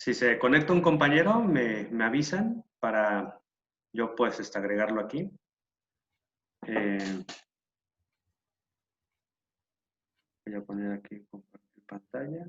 Si se conecta un compañero, me avisan para yo pues agregarlo aquí. Voy a poner aquí compartir pantalla.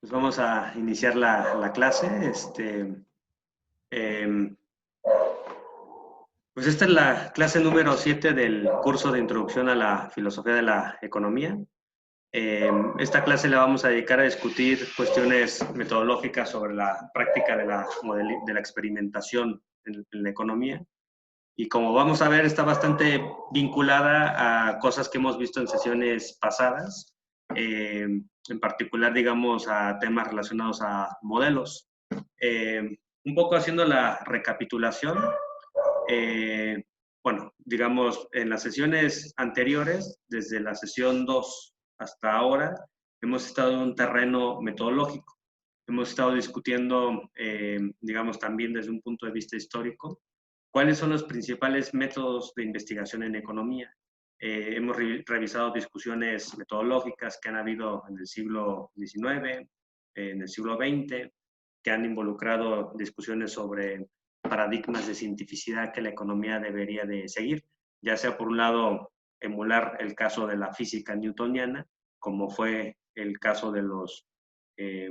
Pues vamos a iniciar la clase. Pues esta es la clase número 7 del curso de Introducción a la Filosofía de la Economía. Esta clase la vamos a dedicar a discutir cuestiones metodológicas sobre la práctica de la experimentación en la economía. Y como vamos a ver, está bastante vinculada a cosas que hemos visto en sesiones pasadas, en particular, digamos, a temas relacionados a modelos. Un poco haciendo la recapitulación, bueno, digamos, en las sesiones anteriores, desde la sesión 2 hasta ahora, hemos estado en un terreno metodológico. Hemos estado discutiendo, digamos, también desde un punto de vista histórico, cuáles son los principales métodos de investigación en economía. Hemos revisado discusiones metodológicas que han habido en el siglo XIX, en el siglo XX, que han involucrado discusiones sobre paradigmas de cientificidad que la economía debería de seguir, ya sea por un lado emular el caso de la física newtoniana, como fue el caso de los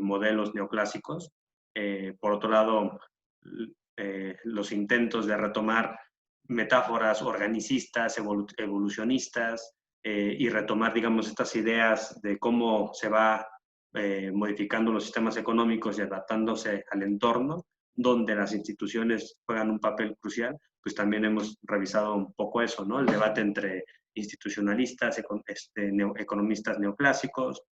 modelos neoclásicos, por otro lado los intentos de retomar metáforas organicistas, evolucionistas, y retomar, digamos, estas ideas de cómo se va modificando los sistemas económicos y adaptándose al entorno, donde las instituciones juegan un papel crucial, pues también hemos revisado un poco eso, ¿no? El debate entre institucionalistas, economistas neoclásicos,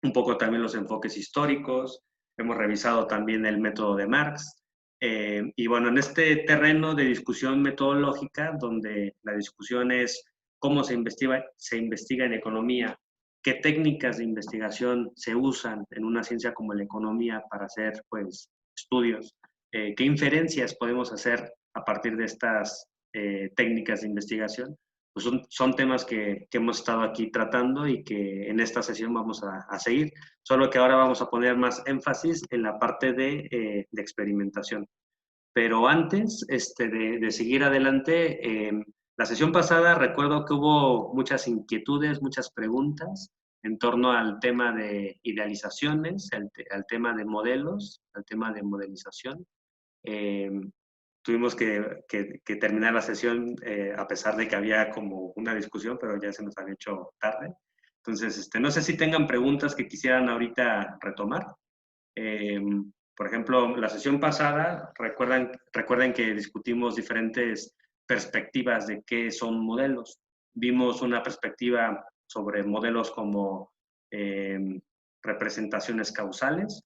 un poco también los enfoques históricos, hemos revisado también el método de Marx, y bueno, en este terreno de discusión metodológica, donde la discusión es cómo se investiga en economía, qué técnicas de investigación se usan en una ciencia como la economía para hacer, pues, estudios, qué inferencias podemos hacer a partir de estas técnicas de investigación, pues son temas que hemos estado aquí tratando y que en esta sesión vamos a seguir, solo que ahora vamos a poner más énfasis en la parte de experimentación. Pero antes de seguir adelante, la sesión pasada recuerdo que hubo muchas inquietudes, muchas preguntas en torno al tema de idealizaciones, al tema de modelos, al tema de modelización. Tuvimos que terminar la sesión a pesar de que había como una discusión, pero ya se nos había hecho tarde. Entonces, no sé si tengan preguntas que quisieran ahorita retomar. Por ejemplo, la sesión pasada, recuerden que discutimos diferentes perspectivas de qué son modelos. Vimos una perspectiva sobre modelos como representaciones causales.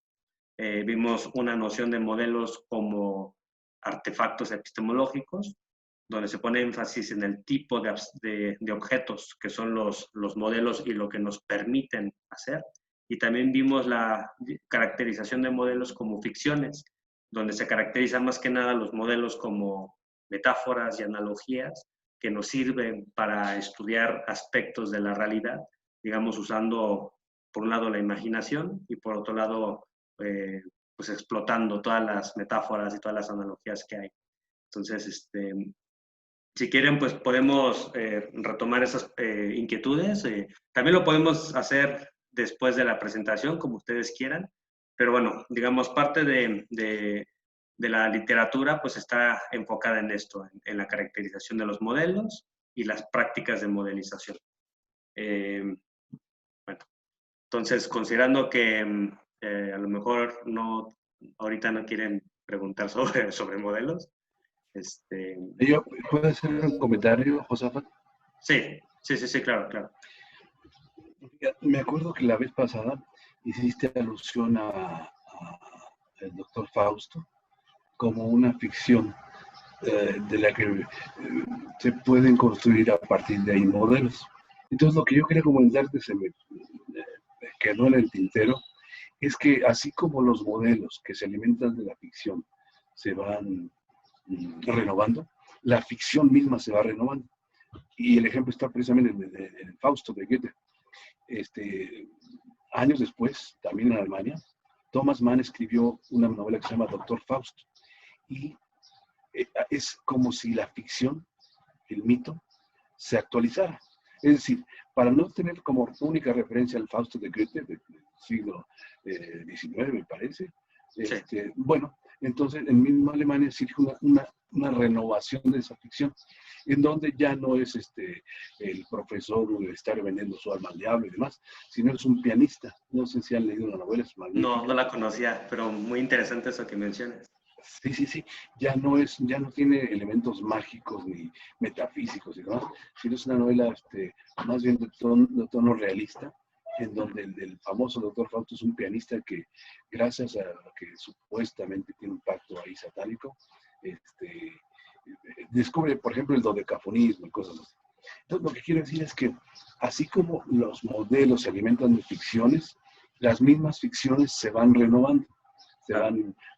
Vimos una noción de modelos como artefactos epistemológicos, donde se pone énfasis en el tipo de objetos que son los modelos y lo que nos permiten hacer. Y también vimos la caracterización de modelos como ficciones, donde se caracterizan más que nada los modelos como metáforas y analogías que nos sirven para estudiar aspectos de la realidad, digamos, usando por un lado la imaginación y por otro lado pues explotando todas las metáforas y todas las analogías que hay. Entonces, si quieren, pues podemos retomar esas inquietudes. También lo podemos hacer después de la presentación, como ustedes quieran. Pero bueno, digamos, parte de la literatura pues está enfocada en esto, en la caracterización de los modelos y las prácticas de modelización. Bueno, entonces, considerando que a lo mejor ahorita no quieren preguntar sobre modelos. ¿Puedo hacer un comentario, Josafat? Sí, claro. Me acuerdo que la vez pasada hiciste alusión al doctor Fausto como una ficción de la que se pueden construir a partir de ahí modelos. Entonces, lo que yo quería comentarte, quedó en el tintero es que así como los modelos que se alimentan de la ficción se van renovando, la ficción misma se va renovando. Y el ejemplo está precisamente en el Fausto de Goethe. Años después, también en Alemania, Thomas Mann escribió una novela que se llama Doctor Fausto. Y es como si la ficción, el mito, se actualizara. Es decir, para no tener como única referencia al Fausto de Goethe del siglo XIX, me parece, Sí. bueno, entonces en mismo Alemania surge una renovación de esa ficción, en donde ya no es el profesor universitario vendiendo su alma al diablo y demás, sino es un pianista. No sé si han leído la novela, es No, no magnífica. la conocía, pero muy interesante eso que mencionas. Sí, sí, sí, ya no tiene elementos mágicos ni metafísicos y demás, sino es una novela más bien de tono realista, en donde el famoso doctor Fausto es un pianista que, gracias a que supuestamente tiene un pacto ahí satánico, descubre, por ejemplo, el dodecafonismo y cosas así. Entonces, lo que quiero decir es que, así como los modelos se alimentan de ficciones, las mismas ficciones se van renovando.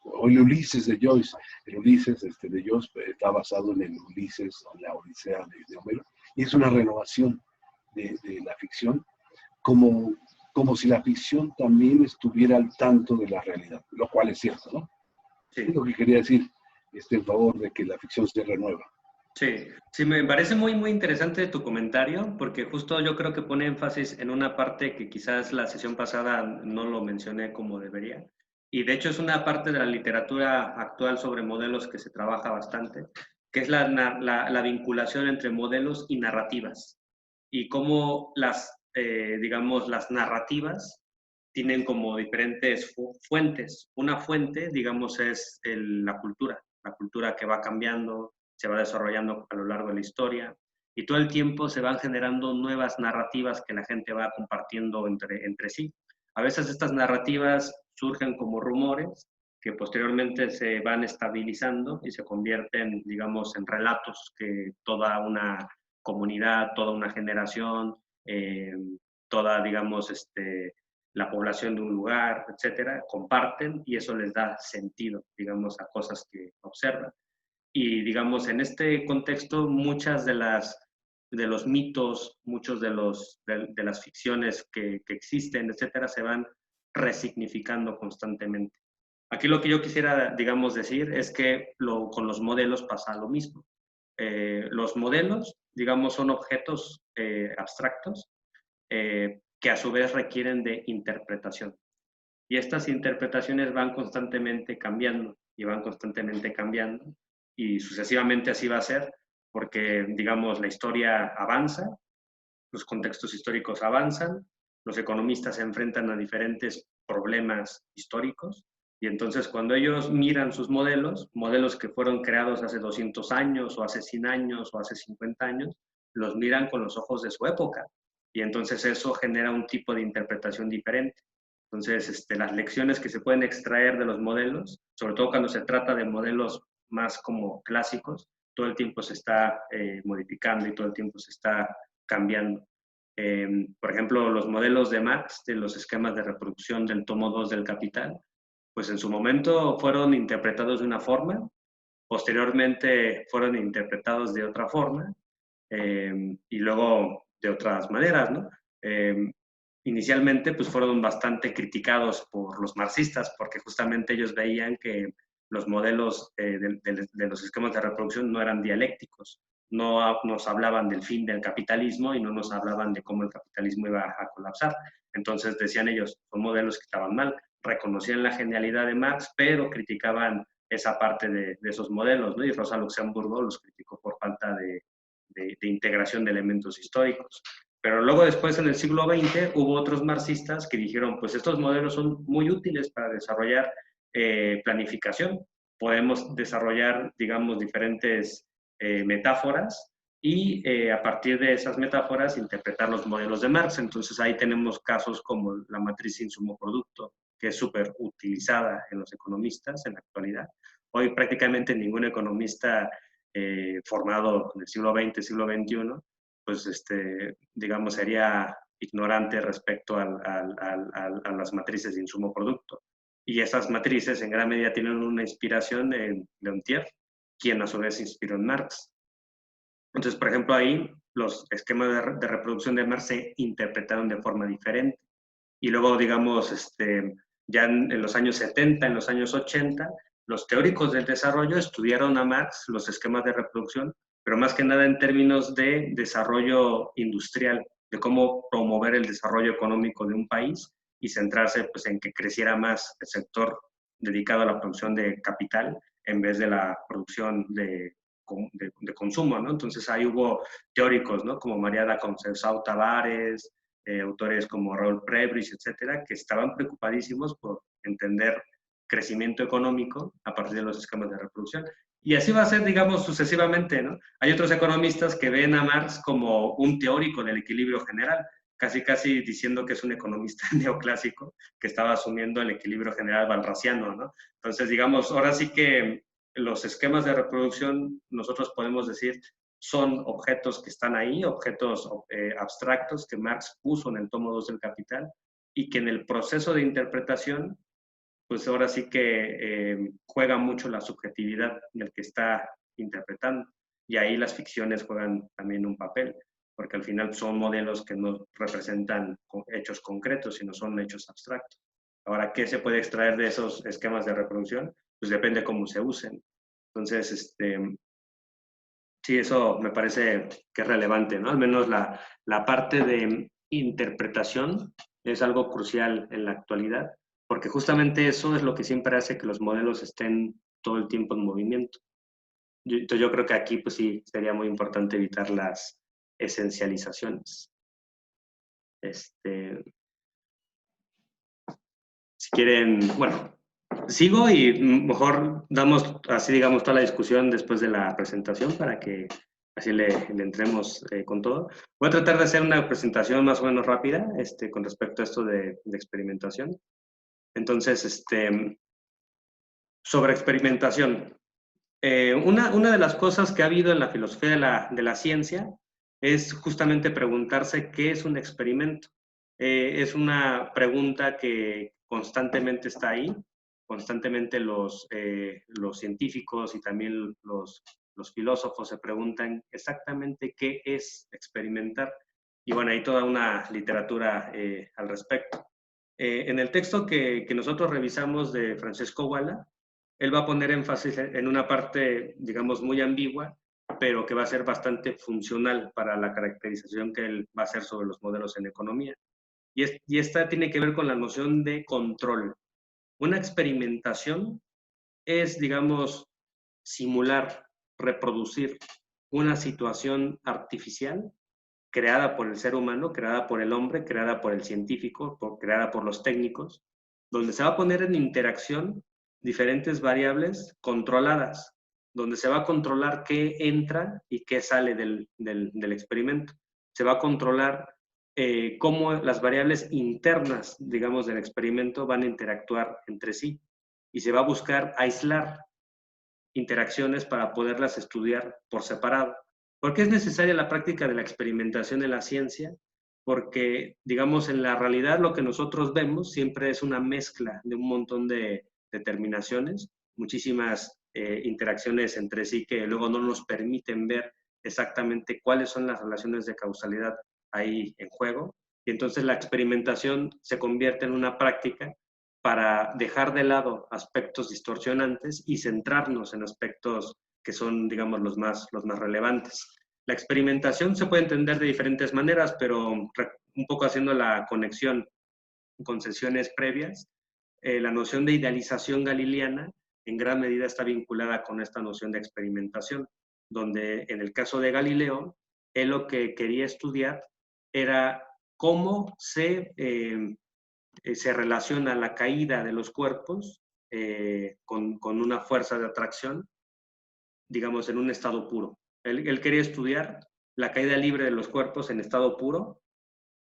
O el Ulises de Joyce. El Ulises de Joyce está basado en el Ulises, o la Odisea de Homero, y es una renovación de la ficción, como si la ficción también estuviera al tanto de la realidad, lo cual es cierto, ¿no? Sí. Es lo que quería decir, en favor de que la ficción se renueva. Sí, sí, me parece muy, muy interesante tu comentario, porque justo yo creo que pone énfasis en una parte que quizás la sesión pasada no lo mencioné como debería. Y de hecho es una parte de la literatura actual sobre modelos que se trabaja bastante, que es la vinculación entre modelos y narrativas. Y cómo digamos, las narrativas tienen como diferentes fuentes. Una fuente, digamos, es la cultura que va cambiando, se va desarrollando a lo largo de la historia y todo el tiempo se van generando nuevas narrativas que la gente va compartiendo entre sí. A veces estas narrativas surgen como rumores que posteriormente se van estabilizando y se convierten, digamos, en relatos que toda una comunidad, toda una generación, toda, digamos, la población de un lugar, etcétera, comparten y eso les da sentido, digamos, a cosas que observan. Y digamos, en este contexto, muchas de los mitos, muchos de las ficciones que existen, etcétera, se van resignificando constantemente. Aquí lo que yo quisiera, digamos, decir es que con los modelos pasa lo mismo. Los modelos, digamos, son objetos abstractos que a su vez requieren de interpretación. Y estas interpretaciones van constantemente cambiando y van constantemente cambiando y sucesivamente así va a ser porque, digamos, la historia avanza, los contextos históricos avanzan, los economistas se enfrentan a diferentes problemas históricos y entonces cuando ellos miran sus modelos, modelos que fueron creados hace 200 años o hace 100 años o hace 50 años, los miran con los ojos de su época y entonces eso genera un tipo de interpretación diferente. Entonces, las lecciones que se pueden extraer de los modelos, sobre todo cuando se trata de modelos más como clásicos, todo el tiempo se está modificando y todo el tiempo se está cambiando. Por ejemplo, los modelos de Marx, de los esquemas de reproducción del tomo 2 del Capital, pues en su momento fueron interpretados de una forma, posteriormente fueron interpretados de otra forma y luego de otras maneras, ¿no? Inicialmente pues fueron bastante criticados por los marxistas porque justamente ellos veían que los modelos de los esquemas de reproducción no eran dialécticos, no nos hablaban del fin del capitalismo y no nos hablaban de cómo el capitalismo iba a colapsar. Entonces decían ellos, son modelos que estaban mal, reconocían la genialidad de Marx, pero criticaban esa parte de esos modelos, ¿no? Y Rosa Luxemburgo los criticó por falta de integración de elementos históricos. Pero luego después en el siglo XX hubo otros marxistas que dijeron, pues estos modelos son muy útiles para desarrollar planificación. Podemos desarrollar, digamos, diferentes metáforas y a partir de esas metáforas interpretar los modelos de Marx. Entonces ahí tenemos casos como la matriz insumo-producto, que es súper utilizada en los economistas en la actualidad. Hoy prácticamente ningún economista formado en el siglo XX, siglo XXI, pues, digamos, sería ignorante respecto a las matrices de insumo-producto. Y esas matrices en gran medida tienen una inspiración en Leontief, quien a su vez se inspiró en Marx. Entonces, por ejemplo, ahí los esquemas de reproducción de Marx se interpretaron de forma diferente. Y luego, digamos, ya en los años 70, en los años 80, los teóricos del desarrollo estudiaron a Marx, los esquemas de reproducción, pero más que nada en términos de desarrollo industrial, de cómo promover el desarrollo económico de un país y centrarse pues, en que creciera más el sector dedicado a la producción de capital en vez de la producción de consumo, ¿no? Entonces ahí hubo teóricos, ¿no? Como María da Conceição Tavares, autores como Raúl Prebrich, etcétera, que estaban preocupadísimos por entender crecimiento económico a partir de los esquemas de reproducción. Y así va a ser, digamos, sucesivamente, ¿no? Hay otros economistas que ven a Marx como un teórico del equilibrio general, casi diciendo que es un economista neoclásico que estaba asumiendo el equilibrio general balraciano, ¿no? Entonces, digamos, ahora sí que los esquemas de reproducción, nosotros podemos decir, son objetos que están ahí, objetos abstractos que Marx puso en el tomo 2 del Capital y que en el proceso de interpretación, pues ahora sí que juega mucho la subjetividad del que está interpretando. Y ahí las ficciones juegan también un papel, porque al final son modelos que no representan hechos concretos, sino son hechos abstractos. Ahora, ¿qué se puede extraer de esos esquemas de reproducción? Pues depende cómo se usen. Entonces, sí, eso me parece que es relevante, ¿no? Al menos la parte de interpretación es algo crucial en la actualidad, porque justamente eso es lo que siempre hace que los modelos estén todo el tiempo en movimiento. Entonces yo creo que aquí, pues sí, sería muy importante evitar las esencializaciones. Si quieren, bueno, sigo y mejor damos así, digamos, toda la discusión después de la presentación para que así le entremos con todo. Voy a tratar de hacer una presentación más o menos rápida con respecto a esto de experimentación. Entonces, sobre experimentación. Una de las cosas que ha habido en la filosofía de la ciencia es justamente preguntarse qué es un experimento. Es una pregunta que constantemente está ahí, constantemente los científicos y también los filósofos se preguntan exactamente qué es experimentar. Y bueno, hay toda una literatura al respecto. En el texto que nosotros revisamos de Francesco Walla, él va a poner énfasis en una parte, digamos, muy ambigua, pero que va a ser bastante funcional para la caracterización que él va a hacer sobre los modelos en economía. Y esta tiene que ver con la noción de control. Una experimentación es, digamos, simular, reproducir una situación artificial creada por el ser humano, creada por el hombre, creada por el científico, creada por los técnicos, donde se va a poner en interacción diferentes variables controladas, donde se va a controlar qué entra y qué sale del experimento. Se va a controlar cómo las variables internas, digamos, del experimento van a interactuar entre sí y se va a buscar aislar interacciones para poderlas estudiar por separado. ¿Por qué es necesaria la práctica de la experimentación en la ciencia? Porque, digamos, en la realidad lo que nosotros vemos siempre es una mezcla de un montón de determinaciones, muchísimas interacciones entre sí que luego no nos permiten ver exactamente cuáles son las relaciones de causalidad ahí en juego. Y entonces la experimentación se convierte en una práctica para dejar de lado aspectos distorsionantes y centrarnos en aspectos que son, digamos, los más relevantes. La experimentación se puede entender de diferentes maneras, pero un poco haciendo la conexión con sesiones previas, la noción de idealización galileana en gran medida está vinculada con esta noción de experimentación, donde en el caso de Galileo, él lo que quería estudiar era cómo se relaciona la caída de los cuerpos con una fuerza de atracción, digamos, en un estado puro. Él quería estudiar la caída libre de los cuerpos en estado puro,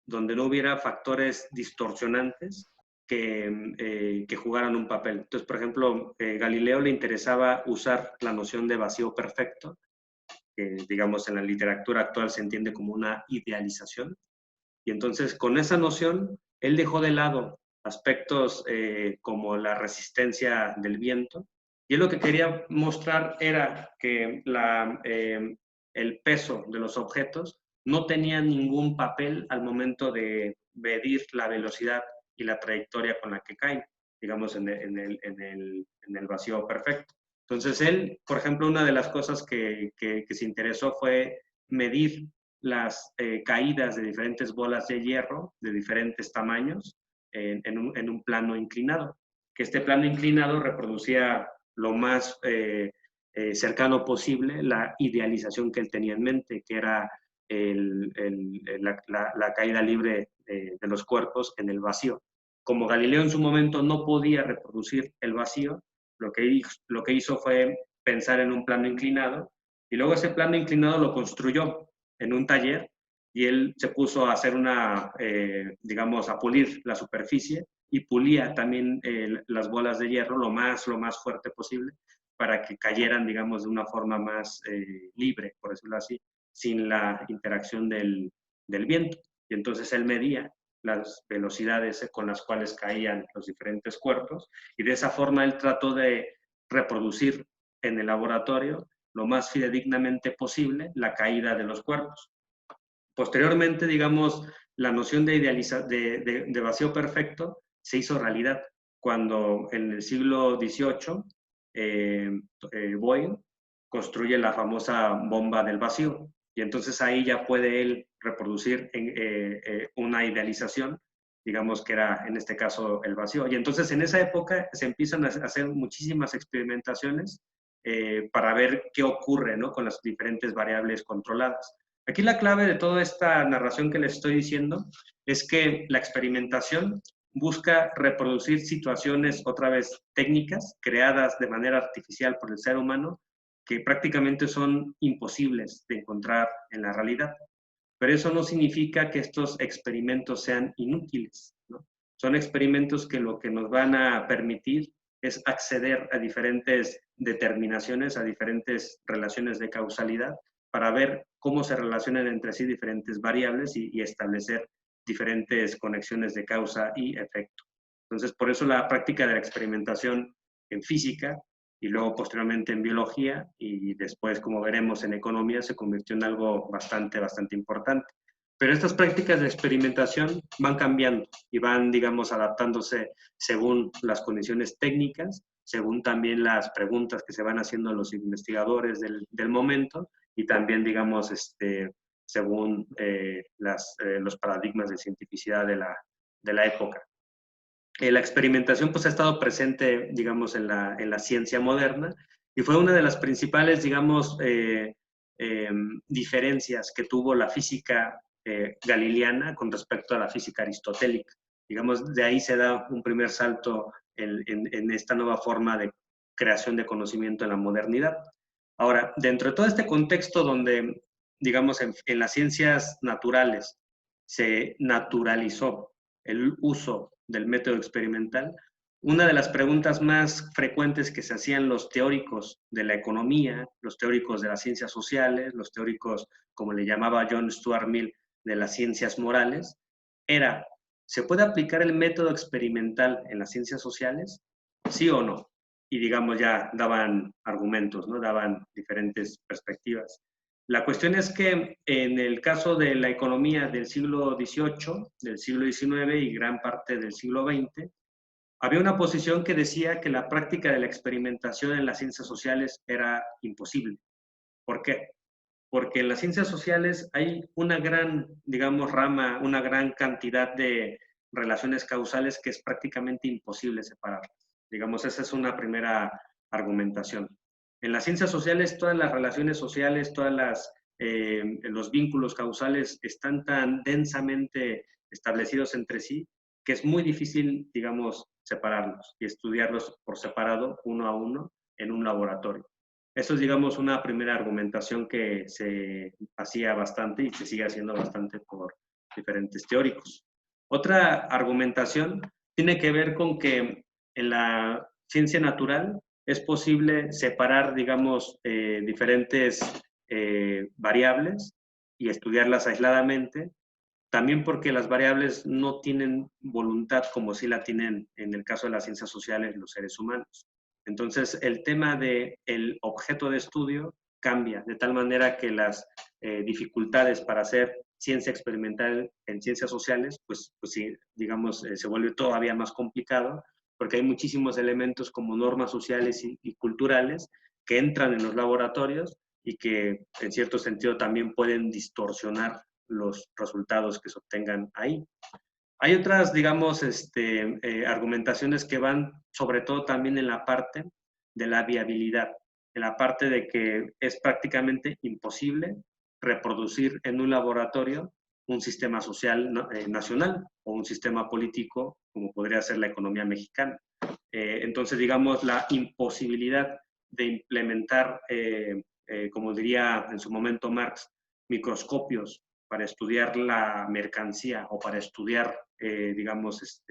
donde no hubiera factores distorsionantes que jugaran un papel. Entonces, por ejemplo, Galileo le interesaba usar la noción de vacío perfecto que digamos en la literatura actual se entiende como una idealización. Y entonces con esa noción, él dejó de lado aspectos como la resistencia del viento, y él lo que quería mostrar era que el peso de los objetos no tenía ningún papel al momento de medir la velocidad y la trayectoria con la que caen, digamos, en el vacío perfecto. Entonces él, por ejemplo, una de las cosas que se interesó fue medir las caídas de diferentes bolas de hierro de diferentes tamaños en un plano inclinado, que este plano inclinado reproducía lo más cercano posible la idealización que él tenía en mente, que era la caída libre de los cuerpos en el vacío. Como Galileo en su momento no podía reproducir el vacío, lo que hizo fue pensar en un plano inclinado, y luego ese plano inclinado lo construyó en un taller, y él se puso a hacer digamos, a pulir la superficie, y pulía también las bolas de hierro lo más fuerte posible para que cayeran, digamos, de una forma más libre, por decirlo así, sin la interacción del viento. Y entonces él medía las velocidades con las cuales caían los diferentes cuerpos, y de esa forma él trató de reproducir en el laboratorio lo más fidedignamente posible la caída de los cuerpos. Posteriormente, digamos, la noción de vacío perfecto se hizo realidad cuando en el siglo XVIII Boyle construye la famosa bomba del vacío, y entonces ahí ya puede él reproducir una idealización, digamos que era en este caso el vacío. Y entonces en esa época se empiezan a hacer muchísimas experimentaciones para ver qué ocurre, ¿no?, con las diferentes variables controladas. Aquí la clave de toda esta narración que les estoy diciendo es que la experimentación busca reproducir situaciones, otra vez técnicas, creadas de manera artificial por el ser humano, que prácticamente son imposibles de encontrar en la realidad. Pero eso no significa que estos experimentos sean inútiles, ¿no? Son experimentos que lo que nos van a permitir es acceder a diferentes determinaciones, a diferentes relaciones de causalidad, para ver cómo se relacionan entre sí diferentes variables y establecer diferentes conexiones de causa y efecto. Entonces, por eso la práctica de la experimentación en física y luego posteriormente en biología y después, como veremos, en economía, se convirtió en algo bastante importante. Pero estas prácticas de experimentación van cambiando y van, digamos, adaptándose según las condiciones técnicas, según también las preguntas que se van haciendo los investigadores del momento, y también, digamos, según los paradigmas de cientificidad de la época. La experimentación pues ha estado presente, digamos, en la ciencia moderna, y fue una de las principales, digamos, diferencias que tuvo la física galileana con respecto a la física aristotélica. Digamos, de ahí se da un primer salto en esta nueva forma de creación de conocimiento en la modernidad. Ahora, dentro de todo este contexto donde, digamos, en las ciencias naturales se naturalizó el uso del método experimental, una de las preguntas más frecuentes que se hacían los teóricos de la economía, los teóricos de las ciencias sociales, los teóricos, como le llamaba John Stuart Mill, de las ciencias morales, era: ¿se puede aplicar el método experimental en las ciencias sociales? ¿Sí o no? Y digamos, ya daban argumentos, ¿no? Daban diferentes perspectivas. La cuestión es que en el caso de la economía del siglo XVIII, del siglo XIX y gran parte del siglo XX, había una posición que decía que la práctica de la experimentación en las ciencias sociales era imposible. ¿Por qué? Porque en las ciencias sociales hay una gran, digamos, rama, una gran cantidad de relaciones causales que es prácticamente imposible separarlas. Digamos, esa es una primera argumentación. En las ciencias sociales, todas las relaciones sociales, los vínculos causales están tan densamente establecidos entre sí que es muy difícil, digamos, separarlos y estudiarlos por separado, uno a uno, en un laboratorio. Eso es, digamos, una primera argumentación que se hacía bastante y se sigue haciendo bastante por diferentes teóricos. Otra argumentación tiene que ver con que en la ciencia natural es posible separar, digamos, diferentes variables y estudiarlas aisladamente, también porque las variables no tienen voluntad como sí la tienen en el caso de las ciencias sociales los seres humanos. Entonces, el tema del objeto de estudio cambia, de tal manera que las dificultades para hacer ciencia experimental en ciencias sociales, pues sí, digamos, se vuelve todavía más complicado, porque hay muchísimos elementos como normas sociales y culturales que entran en los laboratorios y que en cierto sentido también pueden distorsionar los resultados que se obtengan ahí. Hay otras, digamos, argumentaciones que van sobre todo también en la parte de la viabilidad, en la parte de que es prácticamente imposible reproducir en un laboratorio un sistema social nacional o un sistema político como podría ser la economía mexicana. Entonces, digamos, la imposibilidad de implementar, como diría en su momento Marx, microscopios para estudiar la mercancía o para estudiar, digamos,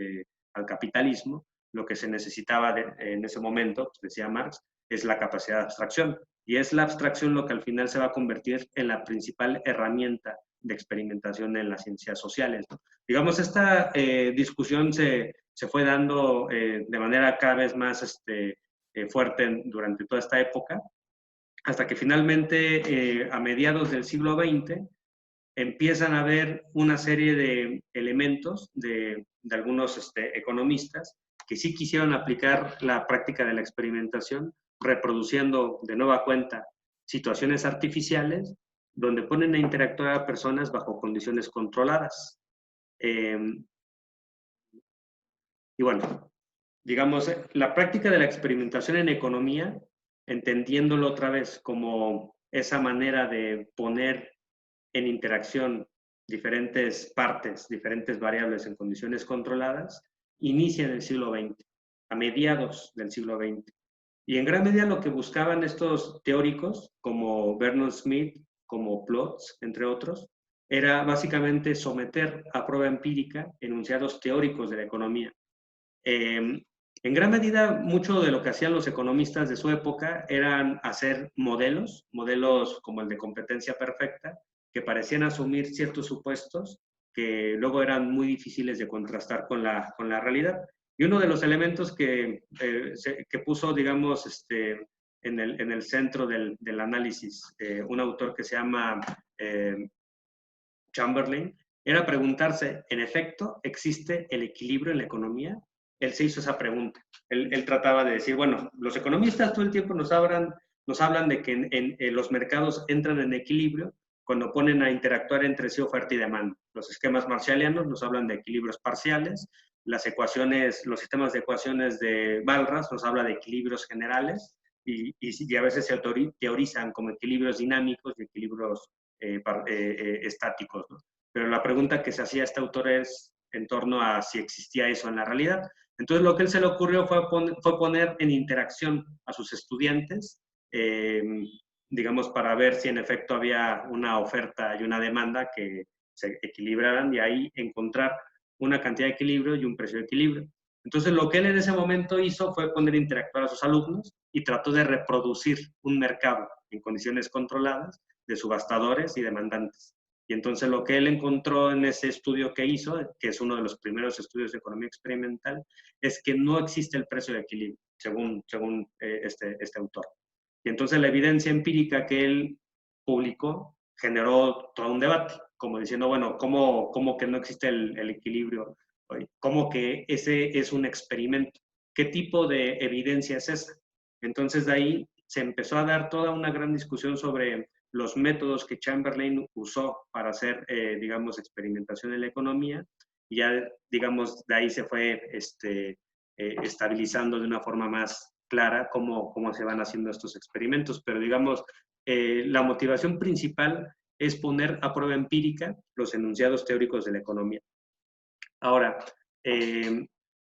al capitalismo, lo que se necesitaba en ese momento, pues decía Marx, es la capacidad de abstracción. Y es la abstracción lo que al final se va a convertir en la principal herramienta de experimentación en las ciencias sociales, ¿no? Digamos, esta discusión se fue dando de manera cada vez más fuerte durante toda esta época, hasta que finalmente a mediados del siglo XX empiezan a haber una serie de elementos de algunos economistas que sí quisieron aplicar la práctica de la experimentación, reproduciendo de nueva cuenta situaciones artificiales donde ponen a interactuar a personas bajo condiciones controladas. Y bueno, digamos, la práctica de la experimentación en economía, entendiéndolo otra vez como esa manera de poner en interacción diferentes partes, diferentes variables en condiciones controladas, inicia en el siglo XX, a mediados del siglo XX. Y en gran medida lo que buscaban estos teóricos, como Vernon Smith, como Plotz, entre otros, era básicamente someter a prueba empírica enunciados teóricos de la economía. En gran medida, mucho de lo que hacían los economistas de su época eran hacer modelos como el de competencia perfecta, que parecían asumir ciertos supuestos que luego eran muy difíciles de contrastar con la realidad. Y uno de los elementos que puso, digamos, en el centro del análisis, un autor que se llama Chamberlain, era preguntarse, ¿en efecto existe el equilibrio en la economía? Él se hizo esa pregunta. Él trataba de decir, bueno, los economistas todo el tiempo nos hablan de que en los mercados entran en equilibrio cuando ponen a interactuar entre sí oferta y demanda. Los esquemas marshallianos nos hablan de equilibrios parciales, los sistemas de ecuaciones de Walras nos hablan de equilibrios generales y a veces se teorizan como equilibrios dinámicos y equilibrios estáticos, ¿no? Pero la pregunta que se hacía este autor es en torno a si existía eso en la realidad. Entonces lo que él se le ocurrió fue poner en interacción a sus estudiantes, digamos, para ver si en efecto había una oferta y una demanda que se equilibraran y ahí encontrar una cantidad de equilibrio y un precio de equilibrio. Entonces lo que él en ese momento hizo fue poner a interactuar a sus alumnos y trató de reproducir un mercado en condiciones controladas de subastadores y demandantes. Y entonces lo que él encontró en ese estudio que hizo, que es uno de los primeros estudios de economía experimental, es que no existe el precio de equilibrio, según este autor. Y entonces la evidencia empírica que él publicó generó todo un debate, como diciendo, bueno, ¿cómo que no existe el equilibrio? ¿Cómo que ese es un experimento? ¿Qué tipo de evidencia es esa? Entonces de ahí se empezó a dar toda una gran discusión sobre los métodos que Chamberlain usó para hacer, digamos, experimentación en la economía, y ya, digamos, de ahí se fue estabilizando de una forma más clara cómo se van haciendo estos experimentos, pero digamos, la motivación principal es poner a prueba empírica los enunciados teóricos de la economía. Ahora,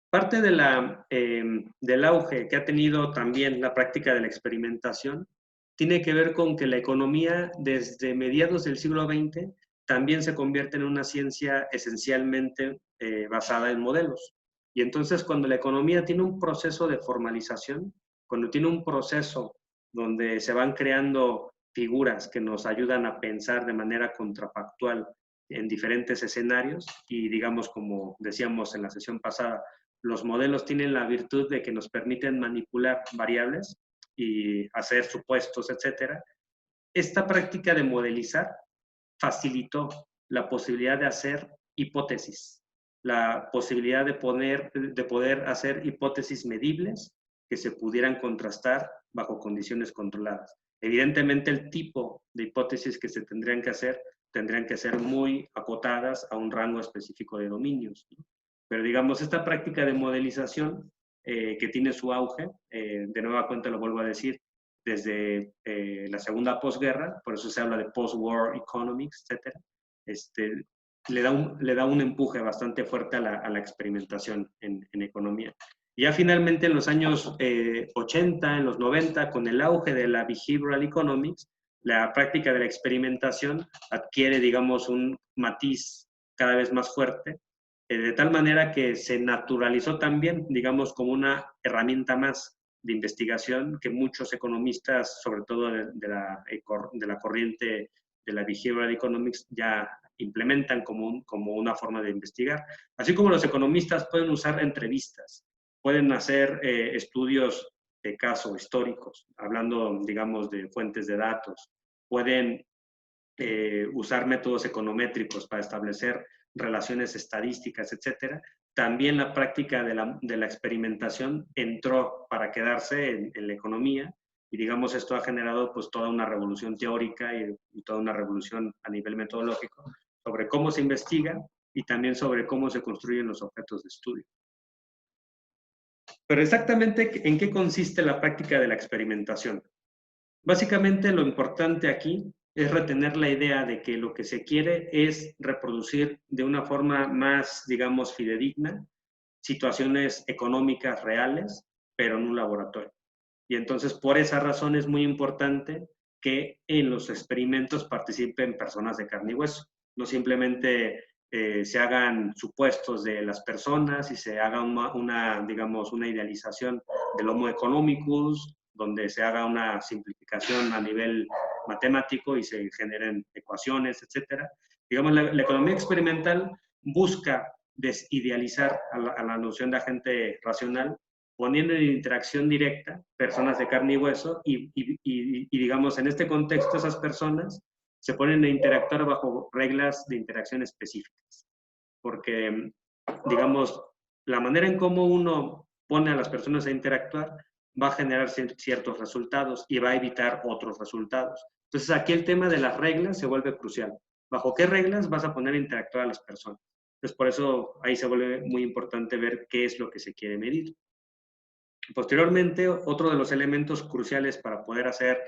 parte del auge que ha tenido también la práctica de la experimentación tiene que ver con que la economía desde mediados del siglo XX también se convierte en una ciencia esencialmente basada en modelos. Y entonces cuando la economía tiene un proceso de formalización, cuando tiene un proceso donde se van creando figuras que nos ayudan a pensar de manera contrafactual en diferentes escenarios y, digamos, como decíamos en la sesión pasada, los modelos tienen la virtud de que nos permiten manipular variables y hacer supuestos, etcétera. Esta práctica de modelizar facilitó la posibilidad de hacer hipótesis, la posibilidad de poder hacer hipótesis medibles que se pudieran contrastar bajo condiciones controladas. Evidentemente, el tipo de hipótesis que se tendrían que ser muy acotadas a un rango específico de dominios, ¿no? Pero digamos, esta práctica de modelización que tiene su auge, de nueva cuenta lo vuelvo a decir, desde la segunda posguerra, por eso se habla de post-war economics, etc., le da un empuje bastante fuerte a la experimentación en economía. Y ya finalmente en los años 80, en los 90, con el auge de la behavioral economics, la práctica de la experimentación adquiere, digamos, un matiz cada vez más fuerte, de tal manera que se naturalizó también, digamos, como una herramienta más de investigación que muchos economistas, sobre todo de la corriente de la behavioral economics, ya implementan como una forma de investigar. Así como los economistas pueden usar entrevistas, pueden hacer estudios de caso históricos, hablando, digamos, de fuentes de datos, pueden usar métodos econométricos para establecer relaciones estadísticas, etcétera. También la práctica de la experimentación entró para quedarse en la economía y, digamos, esto ha generado pues toda una revolución teórica y toda una revolución a nivel metodológico sobre cómo se investiga y también sobre cómo se construyen los objetos de estudio. Pero exactamente, ¿en qué consiste la práctica de la experimentación? Básicamente, lo importante aquí es retener la idea de que lo que se quiere es reproducir de una forma más, digamos, fidedigna situaciones económicas reales, pero en un laboratorio. Y entonces, por esa razón es muy importante que en los experimentos participen personas de carne y hueso, no simplemente se hagan supuestos de las personas y se haga digamos, una idealización del Homo economicus, donde se haga una simplificación a nivel matemático y se generen ecuaciones, etcétera. Digamos, la economía experimental busca desidealizar a la noción de agente racional, poniendo en interacción directa personas de carne y hueso y digamos, en este contexto esas personas se ponen a interactuar bajo reglas de interacción específicas. Porque, digamos, la manera en cómo uno pone a las personas a interactuar va a generar ciertos resultados y va a evitar otros resultados. Entonces, aquí el tema de las reglas se vuelve crucial. ¿Bajo qué reglas vas a poner a interactuar a las personas? Entonces, por eso ahí se vuelve muy importante ver qué es lo que se quiere medir. Posteriormente, otro de los elementos cruciales para poder hacer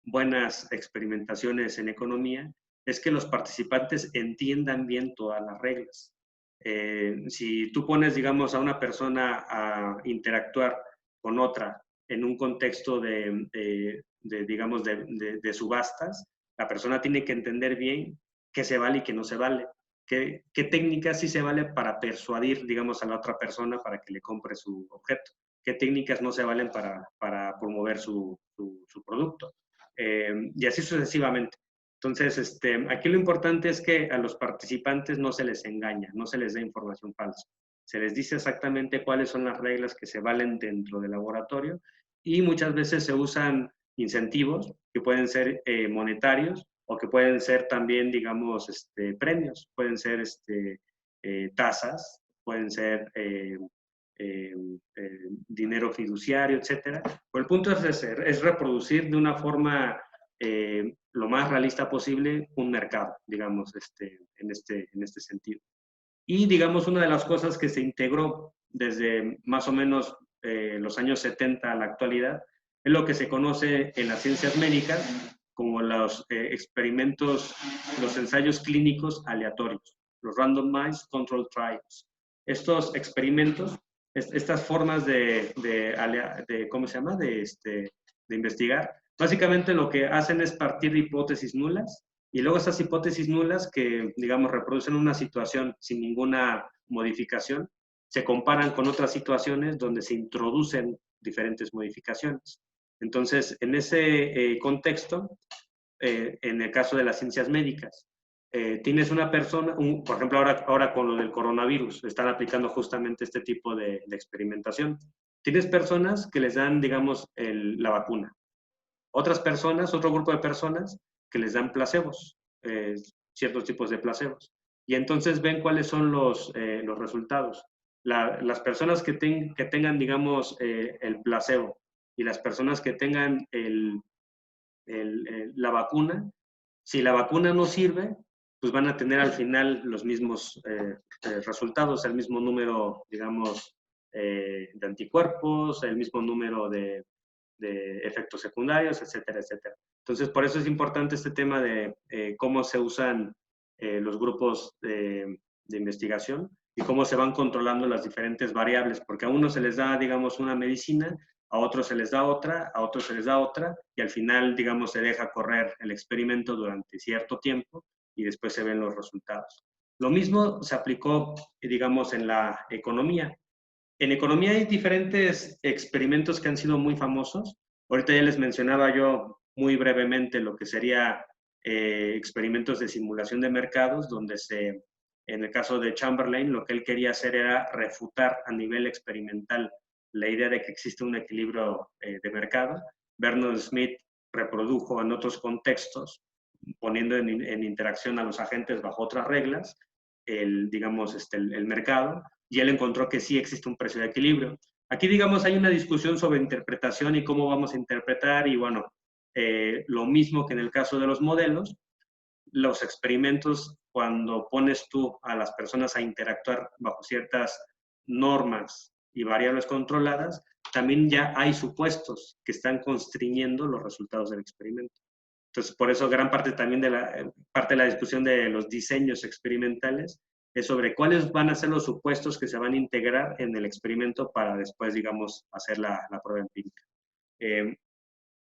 buenas experimentaciones en economía es que los participantes entiendan bien todas las reglas. Si tú pones, digamos, a una persona a interactuar con otra en un contexto digamos, de subastas, la persona tiene que entender bien qué se vale y qué no se vale. ¿Qué técnicas sí se vale para persuadir, digamos, a la otra persona para que le compre su objeto? ¿Qué técnicas no se valen para promover su producto? Y así sucesivamente. Entonces, aquí lo importante es que a los participantes no se les engaña, no se les da información falsa. Se les dice exactamente cuáles son las reglas que se valen dentro del laboratorio y muchas veces se usan incentivos que pueden ser monetarios o que pueden ser también, digamos, premios, pueden ser tasas, pueden ser dinero fiduciario, etcétera. Pero el punto es reproducir de una forma lo más realista posible un mercado, digamos, en este sentido. Y, digamos, una de las cosas que se integró desde más o menos los años 70 a la actualidad es lo que se conoce en las ciencias médicas como los experimentos, los ensayos clínicos aleatorios, los randomized control trials. Estos experimentos, estas formas ¿cómo se llama? De investigar, básicamente lo que hacen es partir de hipótesis nulas y luego esas hipótesis nulas que, digamos, reproducen una situación sin ninguna modificación, se comparan con otras situaciones donde se introducen diferentes modificaciones. Entonces, en ese contexto, en el caso de las ciencias médicas. Tienes una persona, por ejemplo, ahora con lo del coronavirus, están aplicando justamente este tipo de experimentación. Tienes personas que les dan, digamos, la vacuna. Otras personas, otro grupo de personas que les dan placebos, ciertos tipos de placebos. Y entonces ven cuáles son los resultados. Las personas que tengan, digamos, el placebo y las personas que tengan la vacuna, si la vacuna no sirve, pues van a tener al final los mismos resultados, el mismo número, digamos, de anticuerpos, el mismo número de efectos secundarios, etcétera, etcétera. Entonces, por eso es importante este tema de cómo se usan los grupos de investigación y cómo se van controlando las diferentes variables, porque a uno se les da, digamos, una medicina, a otros se les da otra, a otros se les da otra, y al final, digamos, se deja correr el experimento durante cierto tiempo y después se ven los resultados. Lo mismo se aplicó, digamos, en la economía. En economía hay diferentes experimentos que han sido muy famosos. Ahorita ya les mencionaba yo muy brevemente lo que sería experimentos de simulación de mercados, donde en el caso de Chamberlain, lo que él quería hacer era refutar a nivel experimental la idea de que existe un equilibrio de mercado. Bernard Smith reprodujo en otros contextos, poniendo en interacción a los agentes bajo otras reglas, digamos, el mercado, y él encontró que sí existe un precio de equilibrio. Aquí, digamos, hay una discusión sobre interpretación y cómo vamos a interpretar, y bueno, lo mismo que en el caso de los modelos, los experimentos, cuando pones tú a las personas a interactuar bajo ciertas normas y variables controladas, también ya hay supuestos que están constriñendo los resultados del experimento. Entonces, por eso gran parte también parte de la discusión de los diseños experimentales es sobre cuáles van a ser los supuestos que se van a integrar en el experimento para después, digamos, hacer la prueba empírica.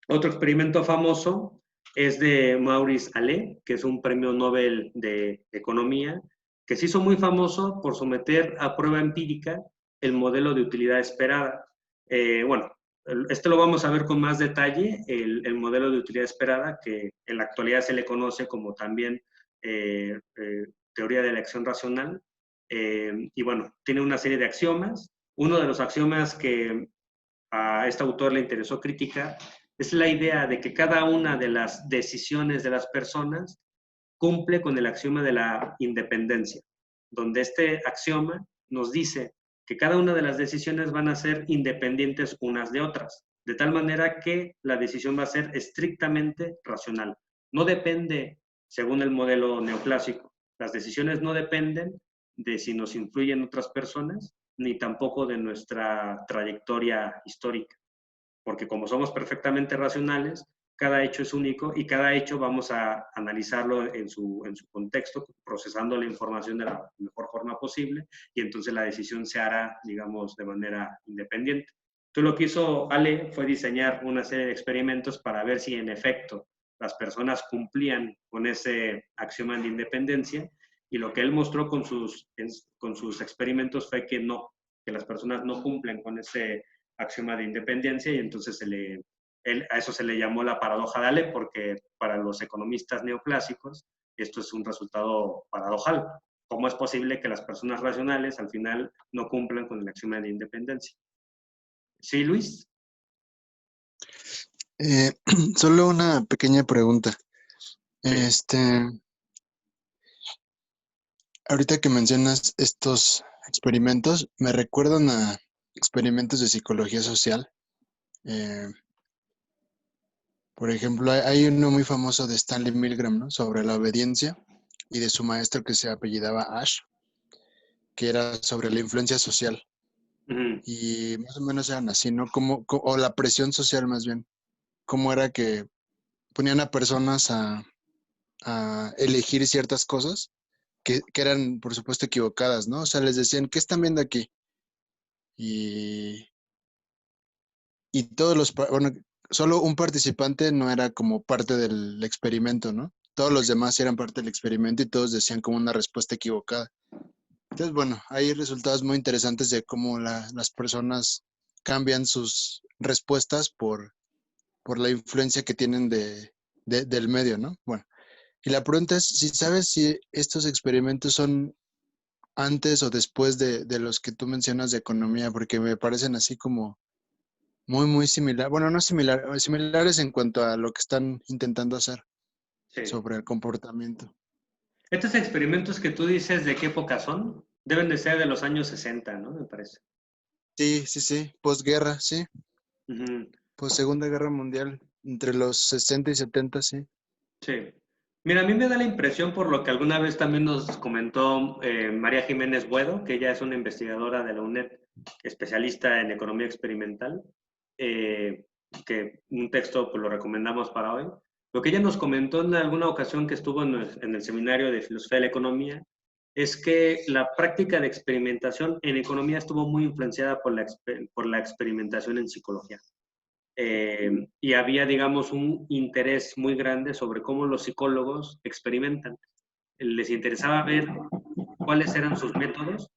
Otro experimento famoso es de Maurice Allais, que es un premio Nobel de Economía, que se hizo muy famoso por someter a prueba empírica el modelo de utilidad esperada. Bueno, este lo vamos a ver con más detalle, el modelo de utilidad esperada, que en la actualidad se le conoce como también teoría de elección racional. Y bueno, tiene una serie de axiomas. Uno de los axiomas que a este autor le interesó criticar es la idea de que cada una de las decisiones de las personas cumple con el axioma de la independencia, donde este axioma nos dice que cada una de las decisiones van a ser independientes unas de otras, de tal manera que la decisión va a ser estrictamente racional. No depende, según el modelo neoclásico, las decisiones no dependen de si nos influyen otras personas, ni tampoco de nuestra trayectoria histórica, porque como somos perfectamente racionales, cada hecho es único y cada hecho vamos a analizarlo en su contexto, procesando la información de la mejor forma posible, y entonces la decisión se hará, digamos, de manera independiente. Entonces lo que hizo Ale fue diseñar una serie de experimentos para ver si en efecto las personas cumplían con ese axioma de independencia, y lo que él mostró con sus experimentos fue que no, que las personas no cumplen con ese axioma de independencia, y entonces a eso se le llamó la paradoja de Ale, porque para los economistas neoclásicos esto es un resultado paradojal. ¿Cómo es posible que las personas racionales al final no cumplan con el axioma de independencia? ¿Sí, Luis? Solo una pequeña pregunta. Sí. Ahorita que mencionas estos experimentos, me recuerdan a experimentos de psicología social. Eh, por ejemplo, hay uno muy famoso de Stanley Milgram, ¿no? Sobre la obediencia, y de su maestro que se apellidaba Ash, que era sobre la influencia social. Uh-huh. Y más o menos eran así, ¿no? O la presión social más bien. Cómo era que ponían a personas a elegir ciertas cosas que eran, por supuesto, equivocadas, ¿no? O sea, les decían, ¿qué están viendo aquí? Y, y bueno, solo un participante no era como parte del experimento, ¿no? Todos los demás eran parte del experimento y todos decían como una respuesta equivocada. Entonces, bueno, hay resultados muy interesantes de cómo las personas cambian sus respuestas por la influencia que tienen del medio, ¿no? Bueno, y la pregunta es si sabes si estos experimentos son antes o después de los que tú mencionas de economía, porque me parecen así como muy similar, bueno, no similar, similares en cuanto a lo que están intentando hacer Sí. sobre el comportamiento. Estos experimentos que tú dices, ¿de qué época son? Deben de ser de los años 60, ¿no? Me parece. Sí, posguerra, sí, Ujú. post Segunda Guerra Mundial, entre los 60 y 70, sí. Sí. Mira, a mí me da la impresión por lo que alguna vez también nos comentó María Jiménez Buedo, que ella es una investigadora de la UNED, especialista en economía experimental, eh, que un texto pues, lo recomendamos para hoy. Lo que ella nos comentó en alguna ocasión que estuvo en el seminario de filosofía de la economía es que la práctica de experimentación en economía estuvo muy influenciada por la experimentación en psicología. Y había, digamos, un interés muy grande sobre cómo los psicólogos experimentan. Les interesaba ver cuáles eran sus métodos,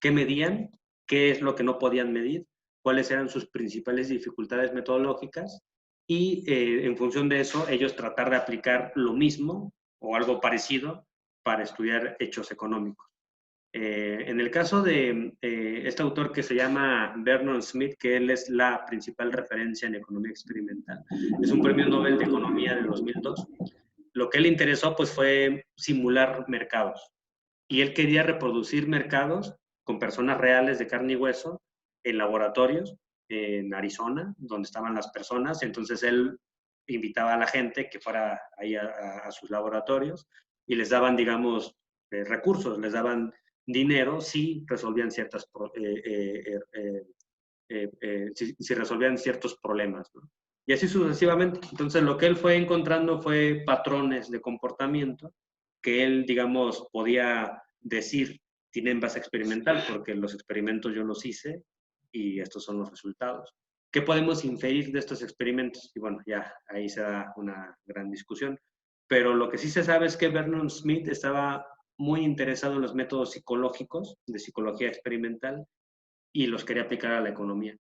qué medían, qué es lo que no podían medir, cuáles eran sus principales dificultades metodológicas y en función de eso ellos tratar de aplicar lo mismo o algo parecido para estudiar hechos económicos. En el caso de este autor que se llama Vernon Smith, que él es la principal referencia en economía experimental, es un premio Nobel de Economía del 2002. Lo que le interesó pues fue simular mercados y él quería reproducir mercados con personas reales de carne y hueso en laboratorios en Arizona, donde estaban las personas. Entonces él invitaba a la gente que fuera ahí a sus laboratorios y les daban, digamos, recursos, les daban dinero si resolvían si resolvían ciertos problemas, ¿no? Y así sucesivamente. Entonces, lo que él fue encontrando fue patrones de comportamiento que él, digamos, podía decir, tienen base experimental, porque los experimentos yo los hice y estos son los resultados. ¿Qué podemos inferir de estos experimentos? Y bueno, ya ahí se da una gran discusión. Pero lo que sí se sabe es que Vernon Smith estaba muy interesado en los métodos psicológicos, de psicología experimental, y los quería aplicar a la economía.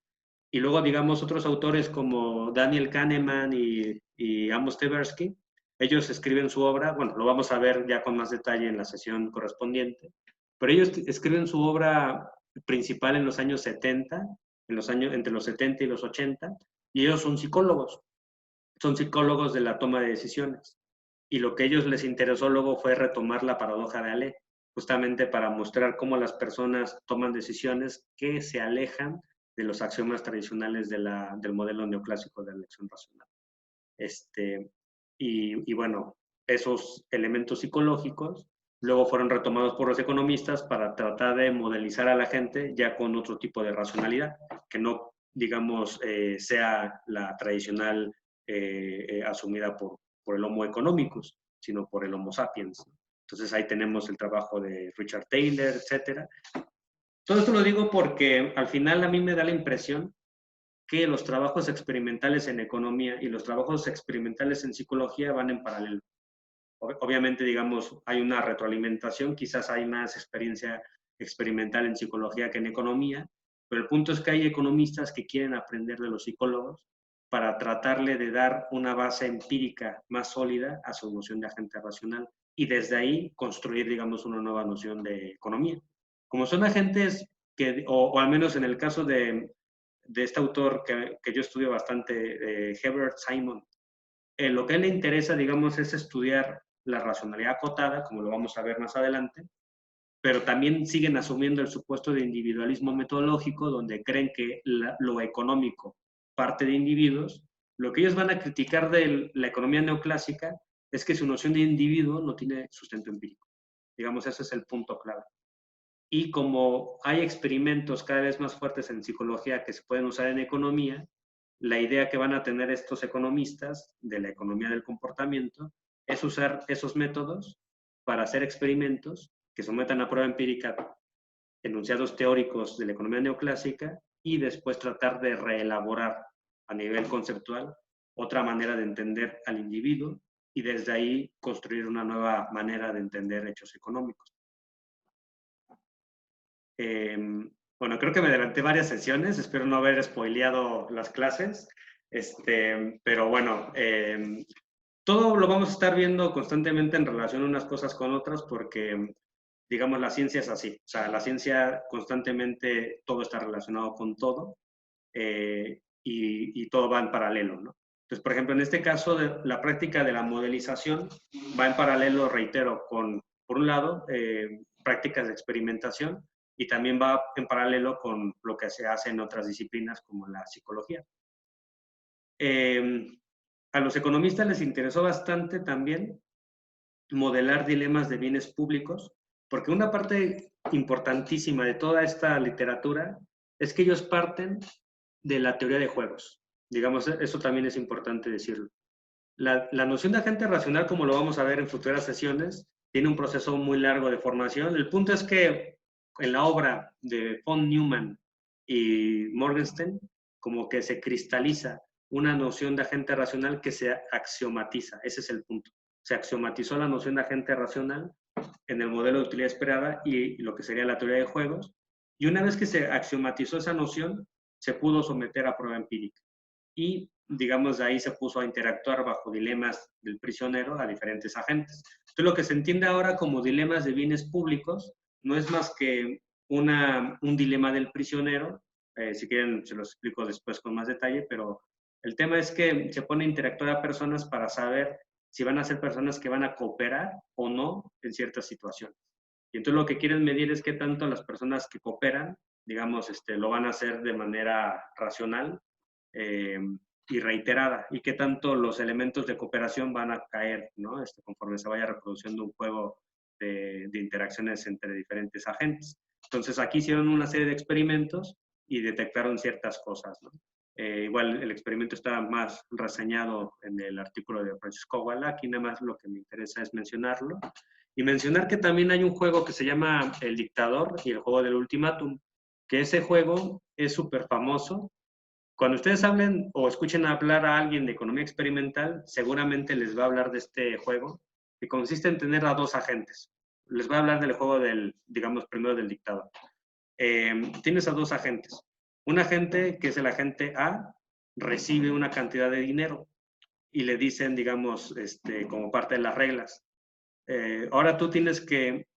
Y luego, digamos, otros autores como Daniel Kahneman y Amos Tversky, ellos escriben su obra, bueno, lo vamos a ver ya con más detalle en la sesión correspondiente, pero ellos escriben su obra principal en los años 70, entre los 70 y los 80, y ellos son psicólogos de la toma de decisiones. Y lo que a ellos les interesó luego fue retomar la paradoja de Allais, justamente para mostrar cómo las personas toman decisiones que se alejan de los axiomas tradicionales del modelo neoclásico de la elección racional. Y bueno, esos elementos psicológicos luego fueron retomados por los economistas para tratar de modelizar a la gente ya con otro tipo de racionalidad, que no, digamos, sea la tradicional asumida por el Homo economicus, sino por el Homo sapiens. Entonces ahí tenemos el trabajo de Richard Taylor, etcétera. Todo esto lo digo porque al final a mí me da la impresión que los trabajos experimentales en economía y los trabajos experimentales en psicología van en paralelo. Obviamente, digamos, hay una retroalimentación, quizás hay más experiencia experimental en psicología que en economía, pero el punto es que hay economistas que quieren aprender de los psicólogos para tratarle de dar una base empírica más sólida a su noción de agente racional y desde ahí construir, digamos, una nueva noción de economía. Como son agentes que, o al menos en el caso de este autor que yo estudio bastante, Herbert Simon, lo que a él le interesa, digamos, es estudiar la racionalidad acotada, como lo vamos a ver más adelante, pero también siguen asumiendo el supuesto de individualismo metodológico, donde creen que lo económico parte de individuos. Lo que ellos van a criticar de la economía neoclásica es que su noción de individuo no tiene sustento empírico. Digamos, ese es el punto clave. Y como hay experimentos cada vez más fuertes en psicología que se pueden usar en economía, la idea que van a tener estos economistas de la economía del comportamiento es usar esos métodos para hacer experimentos que sometan a prueba empírica enunciados teóricos de la economía neoclásica y después tratar de reelaborar a nivel conceptual otra manera de entender al individuo y desde ahí construir una nueva manera de entender hechos económicos. Bueno, creo que me adelanté varias sesiones, espero no haber spoileado las clases, pero bueno, todo lo vamos a estar viendo constantemente en relación unas cosas con otras porque, digamos, la ciencia es así. O sea, la ciencia constantemente, todo está relacionado con todo y todo va en paralelo, ¿no? Entonces, por ejemplo, en este caso, la práctica de la modelización va en paralelo, reitero, con, por un lado, prácticas de experimentación y también va en paralelo con lo que se hace en otras disciplinas como la psicología. A los economistas les interesó bastante también modelar dilemas de bienes públicos, porque una parte importantísima de toda esta literatura es que ellos parten de la teoría de juegos. Digamos, eso también es importante decirlo. La noción de agente racional, como lo vamos a ver en futuras sesiones, tiene un proceso muy largo de formación. El punto es que en la obra de von Neumann y Morgenstern, como que se cristaliza una noción de agente racional que se axiomatiza. Ese es el punto. Se axiomatizó la noción de agente racional en el modelo de utilidad esperada y lo que sería la teoría de juegos. Y una vez que se axiomatizó esa noción, se pudo someter a prueba empírica. Y, digamos, de ahí se puso a interactuar bajo dilemas del prisionero a diferentes agentes. Entonces, lo que se entiende ahora como dilemas de bienes públicos no es más que un dilema del prisionero. Si quieren, se los explico después con más detalle, pero el tema es que se pone a interactuar a personas para saber si van a ser personas que van a cooperar o no en ciertas situaciones. Y entonces lo que quieren medir es qué tanto las personas que cooperan, digamos, lo van a hacer de manera racional y reiterada, y qué tanto los elementos de cooperación van a caer, ¿no? Conforme se vaya reproduciendo un juego de interacciones entre diferentes agentes. Entonces aquí hicieron una serie de experimentos y detectaron ciertas cosas, ¿no? Igual el experimento está más reseñado en el artículo de Francisco Guala, aquí nada más lo que me interesa es mencionarlo. Y mencionar que también hay un juego que se llama El Dictador y el juego del Ultimátum, que ese juego es súper famoso. Cuando ustedes hablen o escuchen hablar a alguien de economía experimental, seguramente les va a hablar de este juego, que consiste en tener a dos agentes. Les voy a hablar del juego del, digamos, primero del dictador. Tienes a dos agentes. Un agente, que es el agente A, recibe una cantidad de dinero y le dicen, digamos, como parte de las reglas. Ahora tú tienes que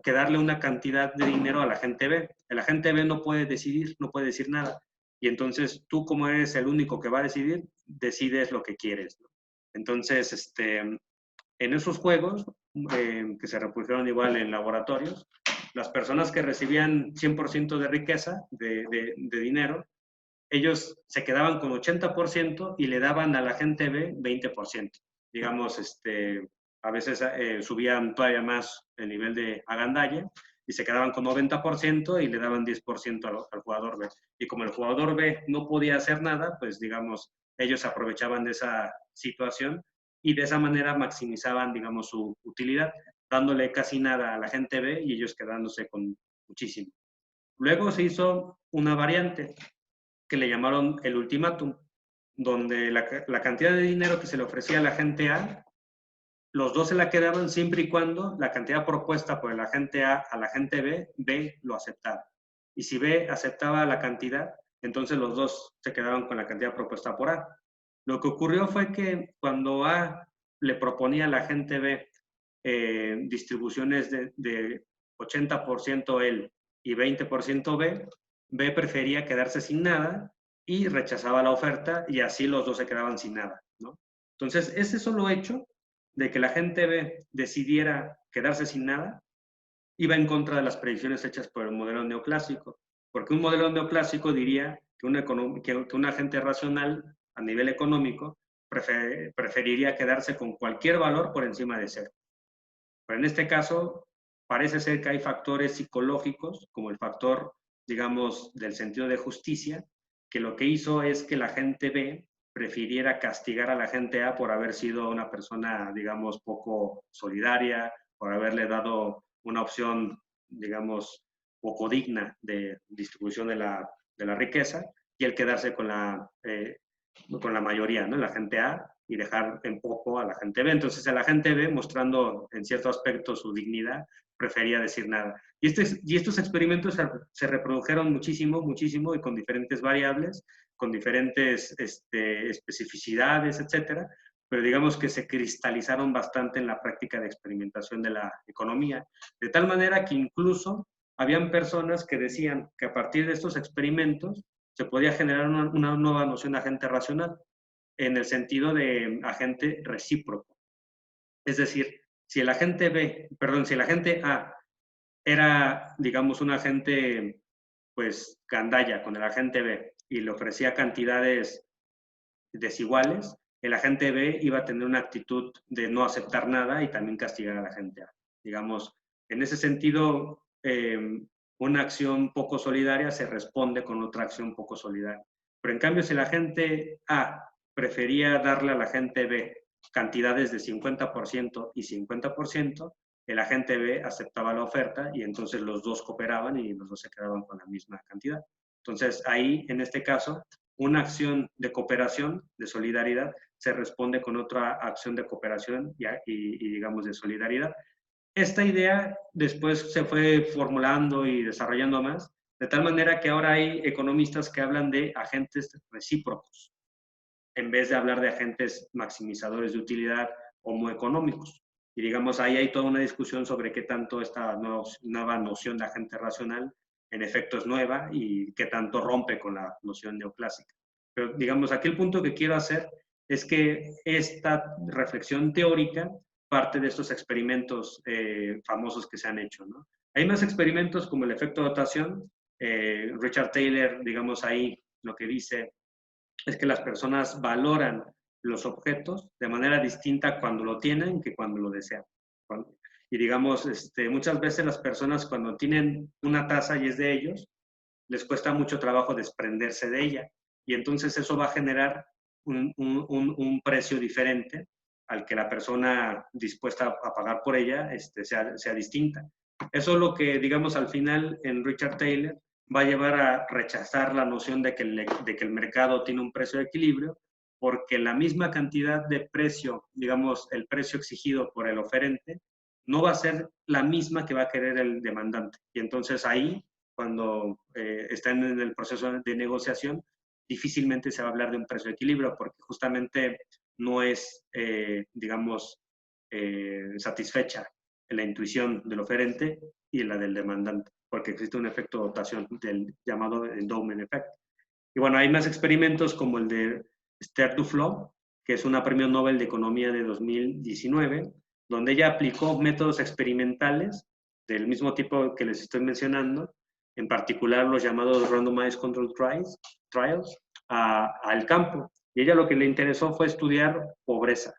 darle una cantidad de dinero al agente B. El agente B no puede decidir, no puede decir nada. Y entonces tú, como eres el único que va a decidir, decides lo que quieres, ¿no? Entonces, en esos juegos, que se reprodujeron igual en laboratorios, las personas que recibían 100% de riqueza, de dinero, ellos se quedaban con 80% y le daban a la gente B 20%. Digamos, a veces subían todavía más el nivel de agandalla y se quedaban con 90% y le daban 10% al jugador B. Y como el jugador B no podía hacer nada, pues digamos, ellos aprovechaban de esa situación y de esa manera maximizaban, digamos, su utilidad, dándole casi nada a la gente B y ellos quedándose con muchísimo. Luego se hizo una variante que le llamaron el ultimátum, donde la cantidad de dinero que se le ofrecía a la gente A, los dos se la quedaban siempre y cuando la cantidad propuesta por el agente A a la gente B lo aceptaba. Y si B aceptaba la cantidad, entonces los dos se quedaban con la cantidad propuesta por A. Lo que ocurrió fue que cuando A le proponía a la gente B distribuciones de 80% él y 20% B, B prefería quedarse sin nada y rechazaba la oferta y así los dos se quedaban sin nada, ¿no? Entonces, ese solo hecho de que la gente B decidiera quedarse sin nada iba en contra de las predicciones hechas por el modelo neoclásico, porque un modelo neoclásico diría que un agente racional a nivel económico preferiría quedarse con cualquier valor por encima de cero. Pero en este caso, parece ser que hay factores psicológicos, como el factor, digamos, del sentido de justicia, que lo que hizo es que la gente B prefiriera castigar a la gente A por haber sido una persona, digamos, poco solidaria, por haberle dado una opción, digamos, poco digna de distribución de la riqueza, y el quedarse con la mayoría, ¿no? La gente A, y dejar en poco a la gente B. Entonces, a la gente B, mostrando en cierto aspecto su dignidad, prefería decir nada. Y estos experimentos se reprodujeron muchísimo, muchísimo, y con diferentes variables, con diferentes especificidades, etcétera, pero digamos que se cristalizaron bastante en la práctica de experimentación de la economía, de tal manera que incluso habían personas que decían que a partir de estos experimentos se podía generar una nueva noción de agente racional, en el sentido de agente recíproco. Es decir, si el agente B, perdón, si el agente A era, digamos, un agente, pues, gandalla con el agente B y le ofrecía cantidades desiguales, el agente B iba a tener una actitud de no aceptar nada y también castigar al agente A. Digamos, en ese sentido, una acción poco solidaria se responde con otra acción poco solidaria. Pero en cambio, si el agente A prefería darle al agente B cantidades de 50% y 50%, el agente B aceptaba la oferta y entonces los dos cooperaban y los dos se quedaban con la misma cantidad. Entonces, ahí, en este caso, una acción de cooperación, de solidaridad, se responde con otra acción de cooperación y digamos, de solidaridad. Esta idea después se fue formulando y desarrollando más, de tal manera que ahora hay economistas que hablan de agentes recíprocos, en vez de hablar de agentes maximizadores de utilidad homoeconómicos. Y digamos, ahí hay toda una discusión sobre qué tanto esta nueva noción de agente racional en efecto es nueva y qué tanto rompe con la noción neoclásica. Pero digamos, aquí el punto que quiero hacer es que esta reflexión teórica parte de estos experimentos famosos que se han hecho, ¿no? Hay más experimentos como el efecto dotación. Richard Taylor, digamos, ahí lo que dice es que las personas valoran los objetos de manera distinta cuando lo tienen que cuando lo desean. Y digamos, muchas veces las personas cuando tienen una taza y es de ellos, les cuesta mucho trabajo desprenderse de ella. Y entonces eso va a generar un precio diferente al que la persona dispuesta a pagar por ella sea distinta. Eso es lo que, digamos, al final en Richard Taylor va a llevar a rechazar la noción de que el mercado tiene un precio de equilibrio, porque la misma cantidad de precio, digamos, el precio exigido por el oferente, no va a ser la misma que va a querer el demandante. Y entonces ahí, cuando están en el proceso de negociación, difícilmente se va a hablar de un precio de equilibrio, porque justamente no es, digamos, satisfecha la intuición del oferente y la del demandante, porque existe un efecto de dotación del llamado endowment effect. Y bueno, hay más experimentos como el de Esther Duflo, que es una premio Nobel de Economía de 2019, donde ella aplicó métodos experimentales del mismo tipo que les estoy mencionando, en particular los llamados Randomized Control Trials, al campo. Y ella lo que le interesó fue estudiar pobreza.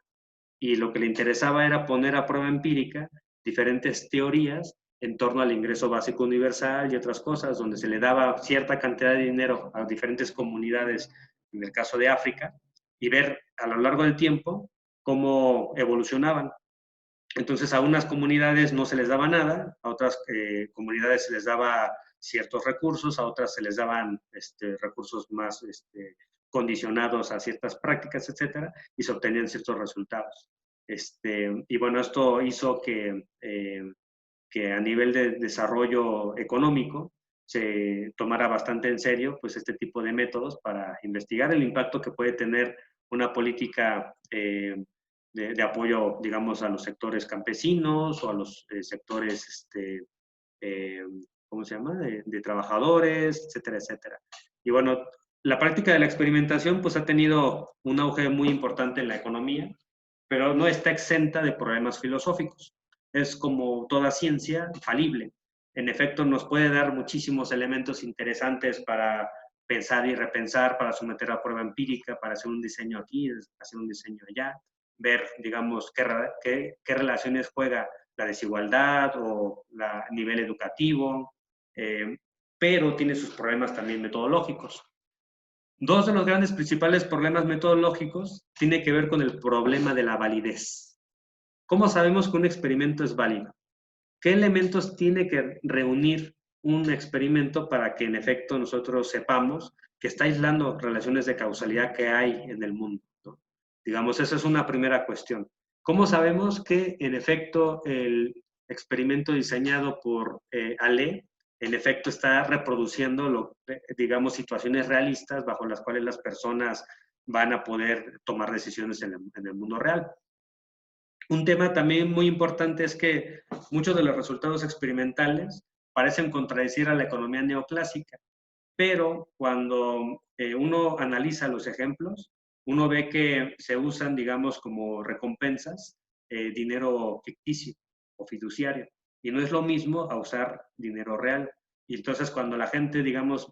Y lo que le interesaba era poner a prueba empírica diferentes teorías en torno al ingreso básico universal y otras cosas, donde se le daba cierta cantidad de dinero a diferentes comunidades, en el caso de África, y ver a lo largo del tiempo cómo evolucionaban. Entonces a unas comunidades no se les daba nada, a otras comunidades se les daba ciertos recursos, a otras se les daban recursos más condicionados a ciertas prácticas, etcétera, y se obtenían ciertos resultados. Y bueno, esto hizo que a nivel de desarrollo económico se tomara bastante en serio pues este tipo de métodos para investigar el impacto que puede tener una política de apoyo, digamos, a los sectores campesinos o a los sectores, ¿cómo se llama?, de trabajadores, etcétera, etcétera. Y bueno, la práctica de la experimentación pues ha tenido un auge muy importante en la economía, pero no está exenta de problemas filosóficos. Es como toda ciencia, falible. En efecto, nos puede dar muchísimos elementos interesantes para pensar y repensar, para someter a prueba empírica, para hacer un diseño aquí, hacer un diseño allá, ver, digamos, qué relaciones juega la desigualdad o el nivel educativo, pero tiene sus problemas también metodológicos. Dos de los grandes principales problemas metodológicos tienen que ver con el problema de la validez. ¿Cómo sabemos que un experimento es válido? ¿Qué elementos tiene que reunir un experimento para que en efecto nosotros sepamos que está aislando relaciones de causalidad que hay en el mundo, ¿no? Digamos, esa es una primera cuestión. ¿Cómo sabemos que en efecto el experimento diseñado por Ale en efecto está reproduciendo, digamos, situaciones realistas bajo las cuales las personas van a poder tomar decisiones en el mundo real. Un tema también muy importante es que muchos de los resultados experimentales parecen contradecir a la economía neoclásica, pero cuando uno analiza los ejemplos, uno ve que se usan, digamos, como recompensas, dinero ficticio o fiduciario, y no es lo mismo a usar dinero real. Y entonces cuando la gente, digamos,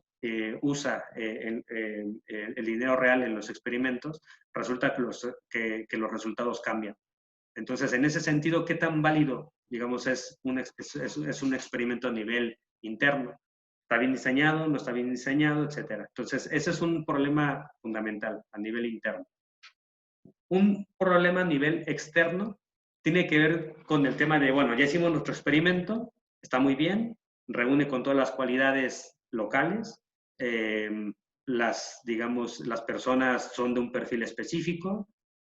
usa el dinero real en los experimentos, resulta que los resultados cambian. Entonces, en ese sentido, ¿qué tan válido, digamos, es un experimento a nivel interno? ¿Está bien diseñado? ¿No está bien diseñado? Etcétera. Entonces, ese es un problema fundamental a nivel interno. Un problema a nivel externo tiene que ver con el tema de, bueno, ya hicimos nuestro experimento, está muy bien, reúne con todas las cualidades locales, digamos, las personas son de un perfil específico,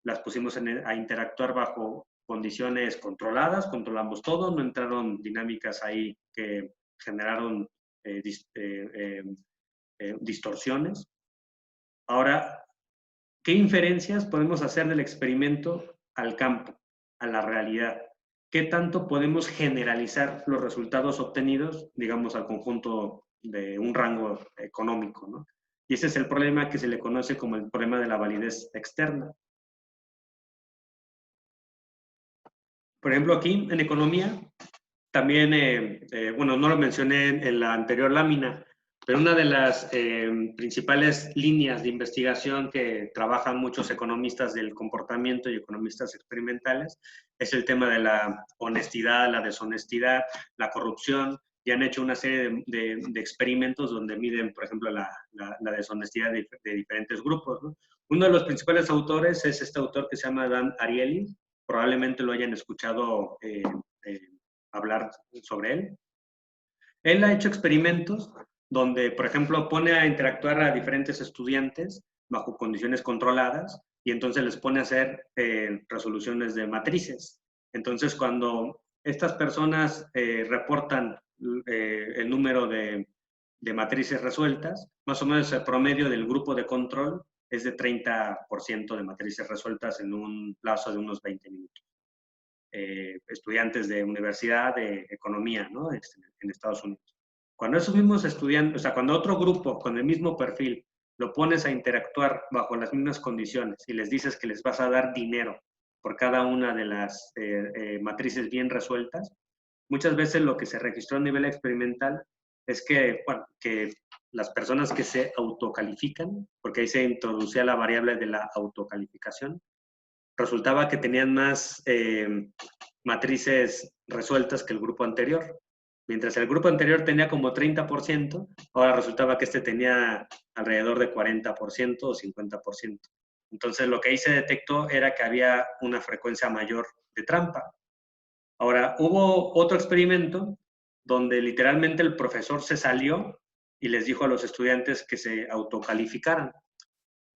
las pusimos a interactuar bajo condiciones controladas, controlamos todo, no entraron dinámicas ahí que generaron distorsiones. Ahora, ¿qué inferencias podemos hacer del experimento al campo, a la realidad? ¿Qué tanto podemos generalizar los resultados obtenidos, digamos, al conjunto de un rango económico, ¿no? Y ese es el problema que se le conoce como el problema de la validez externa. Por ejemplo, aquí en economía, también, bueno, no lo mencioné en la anterior lámina, pero una de las principales líneas de investigación que trabajan muchos economistas del comportamiento y economistas experimentales es el tema de la honestidad, la deshonestidad, la corrupción, y han hecho una serie de experimentos donde miden, por ejemplo, la deshonestidad de diferentes grupos, ¿no? Uno de los principales autores es este autor que se llama Dan Ariely, probablemente lo hayan escuchado hablar sobre él. Él ha hecho experimentos donde, por ejemplo, pone a interactuar a diferentes estudiantes bajo condiciones controladas y entonces les pone a hacer resoluciones de matrices. Entonces, cuando estas personas reportan el número de matrices resueltas, más o menos el promedio del grupo de control es de 30% de matrices resueltas en un plazo de unos 20 minutos. Estudiantes de universidad, de economía, ¿no? En Estados Unidos. Cuando esos mismos estudiantes, o sea, cuando otro grupo con el mismo perfil lo pones a interactuar bajo las mismas condiciones y les dices que les vas a dar dinero por cada una de las matrices bien resueltas, muchas veces lo que se registró a nivel experimental es que, bueno, que las personas que se autocalifican, porque ahí se introducía la variable de la autocalificación, resultaba que tenían más matrices resueltas que el grupo anterior. Mientras el grupo anterior tenía como 30%, ahora resultaba que este tenía alrededor de 40% o 50%. Entonces, lo que ahí se detectó era que había una frecuencia mayor de trampa. Ahora, hubo otro experimento donde literalmente el profesor se salió y les dijo a los estudiantes que se autocalificaran.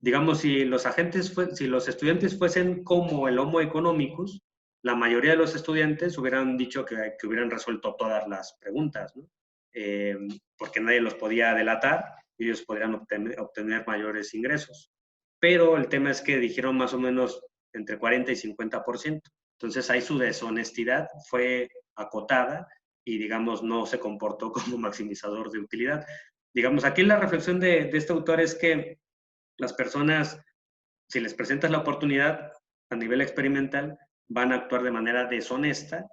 Digamos, si los estudiantes fuesen como el Homo economicus, la mayoría de los estudiantes hubieran dicho que hubieran resuelto todas las preguntas, ¿no? Porque nadie los podía delatar y ellos podrían obtener mayores ingresos. Pero el tema es que dijeron más o menos entre 40 y 50%. Entonces ahí su deshonestidad fue acotada y, digamos, no se comportó como maximizador de utilidad. Digamos, aquí la reflexión de este autor es que las personas, si les presentas la oportunidad a nivel experimental, van a actuar de manera deshonesta,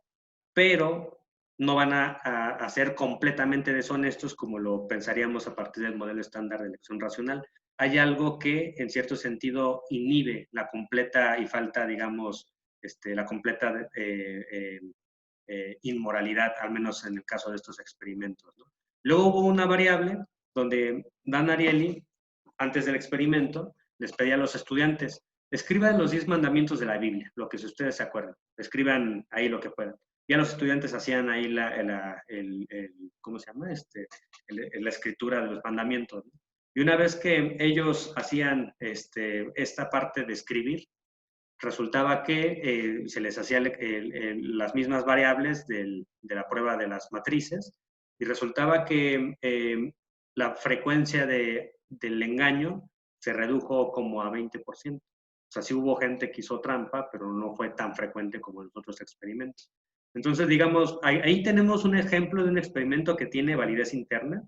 pero no van a ser completamente deshonestos como lo pensaríamos a partir del modelo estándar de elección racional. Hay algo que, en cierto sentido, inhibe la completa y falta, digamos, la completa inmoralidad, al menos en el caso de estos experimentos, ¿no? Luego hubo una variable donde Dan Ariely, antes del experimento, les pedía a los estudiantes, escriban los 10 mandamientos de la Biblia, lo que si ustedes se acuerdan, escriban ahí lo que puedan. Ya los estudiantes hacían ahí ¿cómo se llama? La escritura de los mandamientos, ¿no? Y una vez que ellos hacían esta parte de escribir, resultaba que se les hacía las mismas variables de la prueba de las matrices y resultaba que la frecuencia del engaño se redujo como a 20%. O sea, sí hubo gente que hizo trampa, pero no fue tan frecuente como en los otros experimentos. Entonces, digamos, ahí tenemos un ejemplo de un experimento que tiene validez interna.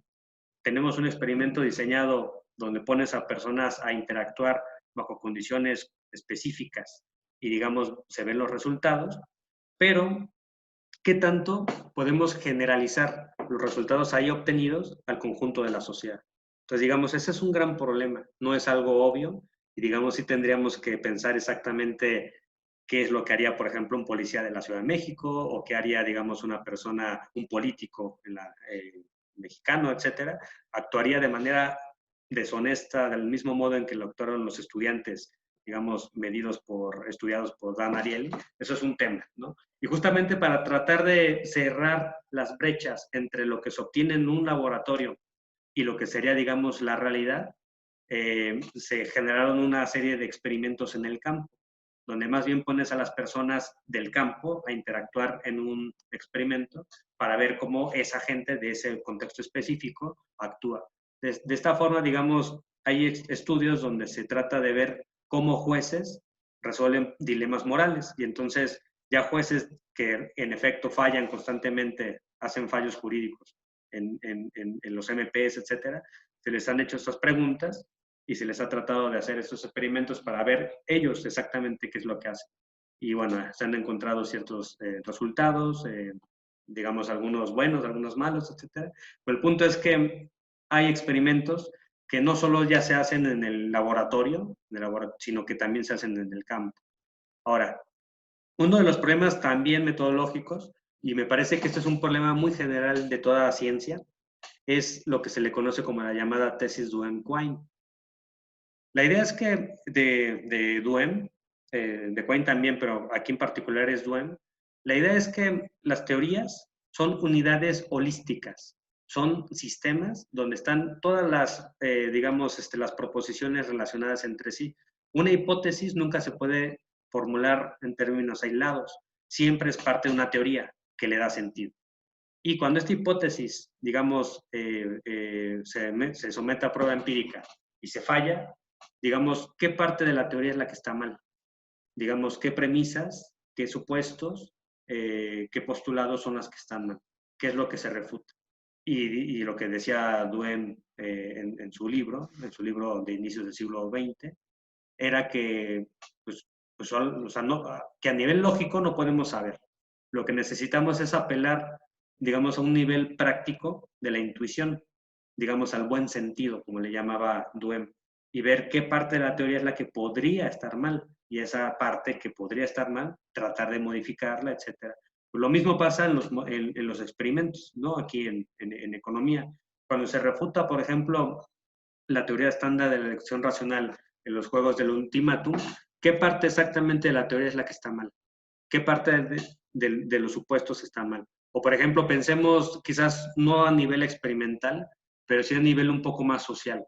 Tenemos un experimento diseñado donde pones a personas a interactuar bajo condiciones específicas y, digamos, se ven los resultados, pero ¿qué tanto podemos generalizar los resultados ahí obtenidos al conjunto de la sociedad? Entonces, digamos, ese es un gran problema, no es algo obvio, y digamos, sí tendríamos que pensar exactamente qué es lo que haría, por ejemplo, un policía de la Ciudad de México, o qué haría, digamos, una persona, un político mexicano, etcétera, actuaría de manera deshonesta, del mismo modo en que lo actuaron los estudiantes, digamos, estudiados por Dan Ariely. Eso es un tema, ¿no? Y justamente para tratar de cerrar las brechas entre lo que se obtiene en un laboratorio y lo que sería, digamos, la realidad, se generaron una serie de experimentos en el campo, donde más bien pones a las personas del campo a interactuar en un experimento para ver cómo esa gente de ese contexto específico actúa. De esta forma, digamos, hay estudios donde se trata de ver cómo jueces resuelven dilemas morales, y entonces ya jueces que en efecto fallan constantemente, hacen fallos jurídicos en los MPs, etcétera, se les han hecho estas preguntas y se les ha tratado de hacer estos experimentos para ver ellos exactamente qué es lo que hacen. Y bueno, se han encontrado ciertos resultados, digamos algunos buenos, algunos malos, etcétera. Pero el punto es que hay experimentos que no solo ya se hacen en el laboratorio, sino que también se hacen en el campo. Ahora, uno de los problemas también metodológicos, y me parece que esto es un problema muy general de toda la ciencia, es lo que se le conoce como la llamada tesis Duhem-Quine. La idea es que de Duhem, de Quine también, pero aquí en particular es Duhem, la idea es que las teorías son unidades holísticas, son sistemas donde están todas las, digamos, las proposiciones relacionadas entre sí. Una hipótesis nunca se puede formular en términos aislados, siempre es parte de una teoría que le da sentido. Y cuando esta hipótesis, digamos, se somete a prueba empírica y se falla, digamos, ¿qué parte de la teoría es la que está mal? Digamos, ¿qué premisas, qué supuestos, qué postulados son las que están mal? ¿Qué es lo que se refuta? Y lo que decía Duhem en su libro de inicios del siglo XX, era que, o sea, que a nivel lógico no podemos saber. Lo que necesitamos es apelar, digamos, a un nivel práctico de la intuición, digamos, al buen sentido, como le llamaba Duhem, y ver qué parte de la teoría es la que podría estar mal, y esa parte que podría estar mal, tratar de modificarla, etc. Pues lo mismo pasa en los experimentos, ¿no? Aquí en economía. Cuando se refuta, por ejemplo, la teoría estándar de la elección racional en los juegos del ultimátum, ¿qué parte exactamente de la teoría es la que está mal? ¿Qué parte de los supuestos está mal? O, por ejemplo, pensemos quizás no a nivel experimental, pero sí a nivel un poco más social.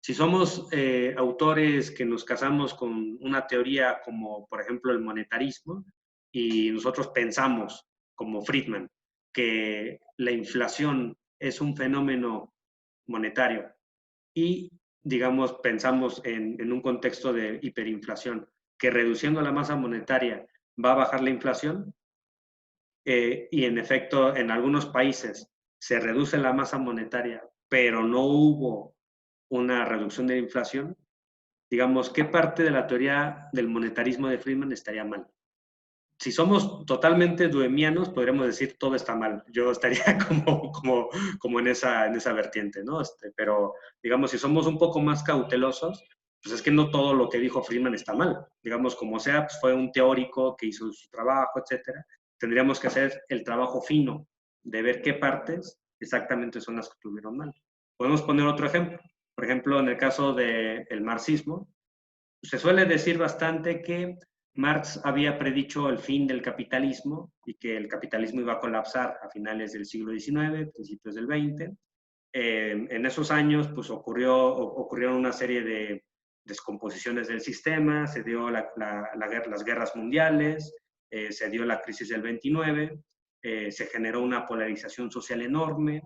Si somos autores que nos casamos con una teoría como, por ejemplo, el monetarismo, y nosotros pensamos, como Friedman, que la inflación es un fenómeno monetario, y, digamos, pensamos en un contexto de hiperinflación, que reduciendo la masa monetaria va a bajar la inflación, y en efecto en algunos países se reduce la masa monetaria, pero no hubo una reducción de la inflación, digamos, ¿qué parte de la teoría del monetarismo de Friedman estaría mal? Si somos totalmente duhemianos, podríamos decir todo está mal. Yo estaría como en esa vertiente, ¿no? Pero, digamos, si somos un poco más cautelosos, pues es que no todo lo que dijo Friedman está mal. Digamos, como sea, pues fue un teórico que hizo su trabajo, etcétera. Tendríamos que hacer el trabajo fino de ver qué partes exactamente son las que tuvieron mal. Podemos poner otro ejemplo. Por ejemplo, en el caso del marxismo, se suele decir bastante que Marx había predicho el fin del capitalismo y que el capitalismo iba a colapsar a finales del siglo XIX, principios del XX. En esos años pues, ocurrieron una serie de descomposiciones del sistema, se dio las guerras mundiales, se dio la crisis del 29, se generó una polarización social enorme,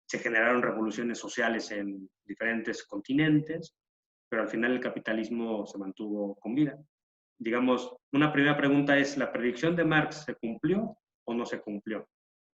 se generaron revoluciones sociales en diferentes continentes, pero al final el capitalismo se mantuvo con vida. Digamos, una primera pregunta es, ¿la predicción de Marx se cumplió o no se cumplió?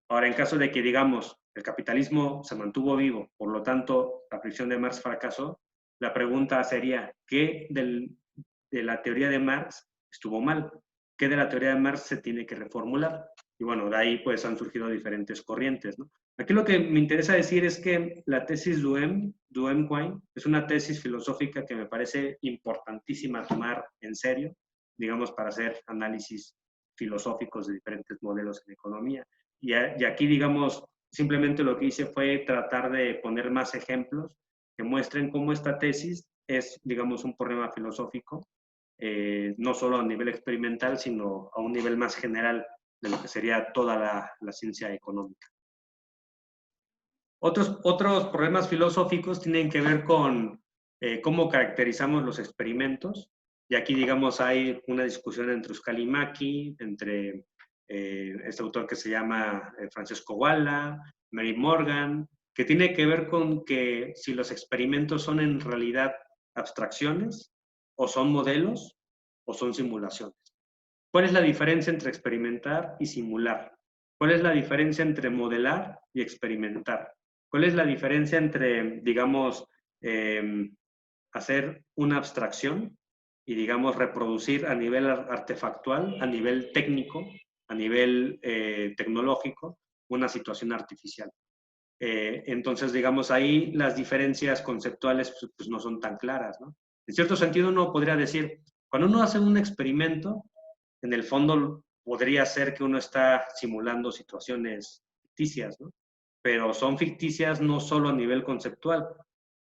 Ahora, en caso de que, digamos, el capitalismo se mantuvo vivo, por lo tanto, la predicción de Marx fracasó, la pregunta sería, ¿qué de la teoría de Marx estuvo mal? ¿Qué de la teoría de Marx se tiene que reformular? Y bueno, de ahí pues han surgido diferentes corrientes, ¿no? Aquí lo que me interesa decir es que la tesis Duhem-Quine es una tesis filosófica que me parece importantísima tomar en serio, digamos, para hacer análisis filosóficos de diferentes modelos en economía. Y aquí, digamos, simplemente lo que hice fue tratar de poner más ejemplos que muestren cómo esta tesis es, digamos, un problema filosófico, no solo a nivel experimental, sino a un nivel más general de lo que sería toda la ciencia económica. Otros problemas filosóficos tienen que ver con cómo caracterizamos los experimentos. Y aquí, digamos, hay una discusión entre Euskal y Maki, entre este autor que se llama Francesco Walla, Mary Morgan, que tiene que ver con que si los experimentos son en realidad abstracciones, o son modelos, o son simulaciones. ¿Cuál es la diferencia entre experimentar y simular? ¿Cuál es la diferencia entre modelar y experimentar? ¿Cuál es la diferencia entre, digamos, hacer una abstracción y, digamos, reproducir a nivel artefactual, a nivel técnico, a nivel tecnológico, una situación artificial? Entonces, digamos, ahí las diferencias conceptuales pues, no son tan claras, ¿no? En cierto sentido, uno podría decir, cuando uno hace un experimento, en el fondo podría ser que uno está simulando situaciones ficticias, ¿no? Pero son ficticias no solo a nivel conceptual,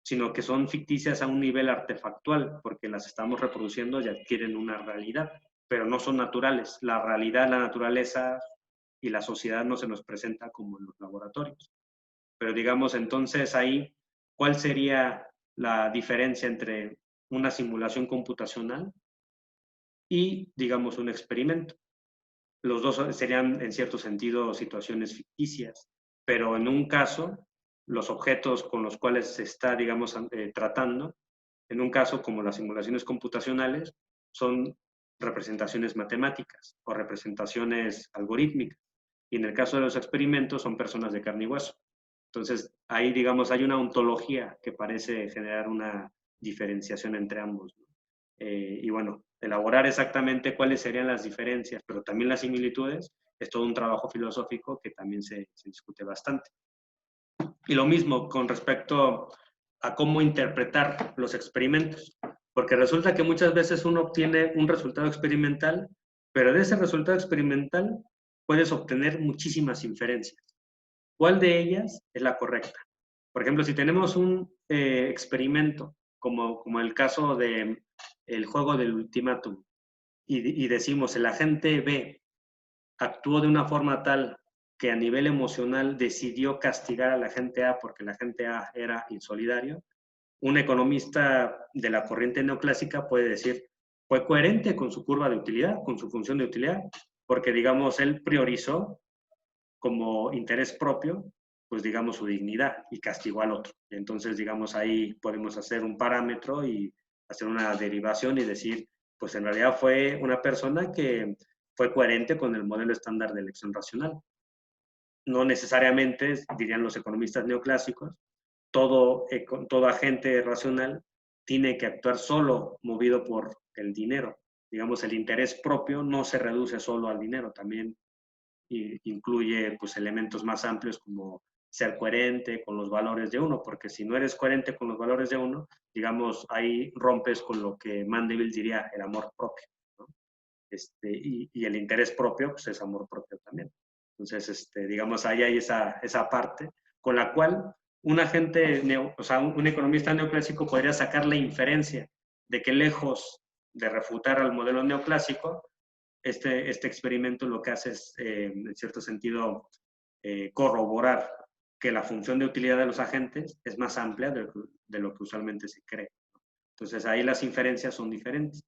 sino que son ficticias a un nivel artefactual, porque las estamos reproduciendo y adquieren una realidad, pero no son naturales. La realidad, la naturaleza y la sociedad no se nos presenta como en los laboratorios. Pero digamos, entonces ahí, ¿cuál sería la diferencia entre una simulación computacional y, digamos, un experimento? Los dos serían, en cierto sentido, situaciones ficticias, pero en un caso, los objetos con los cuales se está, digamos, tratando, en un caso como las simulaciones computacionales, son representaciones matemáticas o representaciones algorítmicas. Y en el caso de los experimentos, son personas de carne y hueso. Entonces, ahí, digamos, hay una ontología que parece generar una diferenciación entre ambos, ¿no? Y bueno, elaborar exactamente cuáles serían las diferencias, pero también las similitudes, es todo un trabajo filosófico que también se discute bastante. Y lo mismo con respecto a cómo interpretar los experimentos, porque resulta que muchas veces uno obtiene un resultado experimental, pero de ese resultado experimental puedes obtener muchísimas inferencias. ¿Cuál de ellas es la correcta? Por ejemplo, si tenemos un experimento, como el caso del juego del ultimátum, y decimos, el agente B actuó de una forma tal que a nivel emocional decidió castigar al agente A porque el agente A era insolidario, un economista de la corriente neoclásica puede decir, fue coherente con su curva de utilidad, con su función de utilidad, porque, digamos, él priorizó como interés propio, pues digamos su dignidad y castigó al otro. Entonces, digamos, ahí podemos hacer un parámetro y hacer una derivación y decir, pues en realidad fue una persona que fue coherente con el modelo estándar de elección racional. No necesariamente, dirían los economistas neoclásicos, todo agente racional tiene que actuar solo movido por el dinero. Digamos, el interés propio no se reduce solo al dinero, también incluye pues, elementos más amplios como ser coherente con los valores de uno, porque si no eres coherente con los valores de uno, digamos, ahí rompes con lo que Mandeville diría el amor propio, ¿no? Y el interés propio, pues es amor propio también. Entonces, digamos, ahí hay esa parte con la cual un agente, o sea, un economista neoclásico podría sacar la inferencia de que lejos de refutar al modelo neoclásico, este experimento lo que hace es, en cierto sentido, corroborar que la función de utilidad de los agentes es más amplia de lo que usualmente se cree. Entonces, ahí las inferencias son diferentes.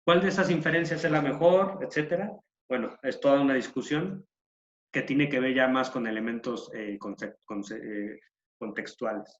¿Cuál de esas inferencias es la mejor, etcétera? Bueno, es toda una discusión que tiene que ver ya más con elementos contextuales.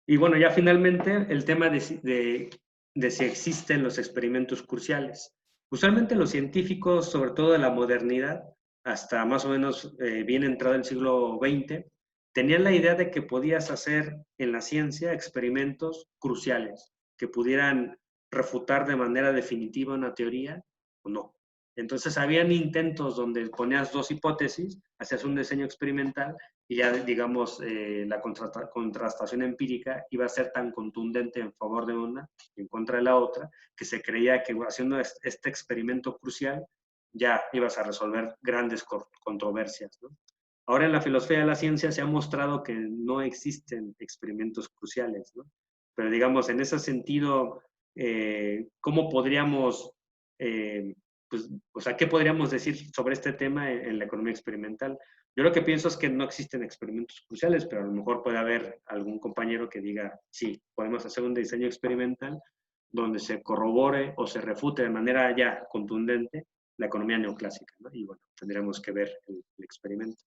Y bueno, ya finalmente el tema de si existen los experimentos cruciales. Usualmente los científicos, sobre todo de la modernidad, hasta más o menos bien entrado el siglo XX, tenían la idea de que podías hacer en la ciencia experimentos cruciales, que pudieran refutar de manera definitiva una teoría o no. Entonces, habían intentos donde ponías dos hipótesis, hacías un diseño experimental y ya, digamos, la contrastación empírica iba a ser tan contundente en favor de una y en contra de la otra, que se creía que haciendo este experimento crucial ya ibas a resolver grandes controversias, ¿no? Ahora en la filosofía de la ciencia se ha mostrado que no existen experimentos cruciales, ¿no? Pero digamos, en ese sentido, ¿cómo podríamos, pues, o sea, qué podríamos decir sobre este tema en la economía experimental? Yo lo que pienso es que no existen experimentos cruciales, pero a lo mejor puede haber algún compañero que diga, sí, podemos hacer un diseño experimental donde se corrobore o se refute de manera ya contundente la economía neoclásica, ¿no? Y bueno, tendremos que ver el experimento.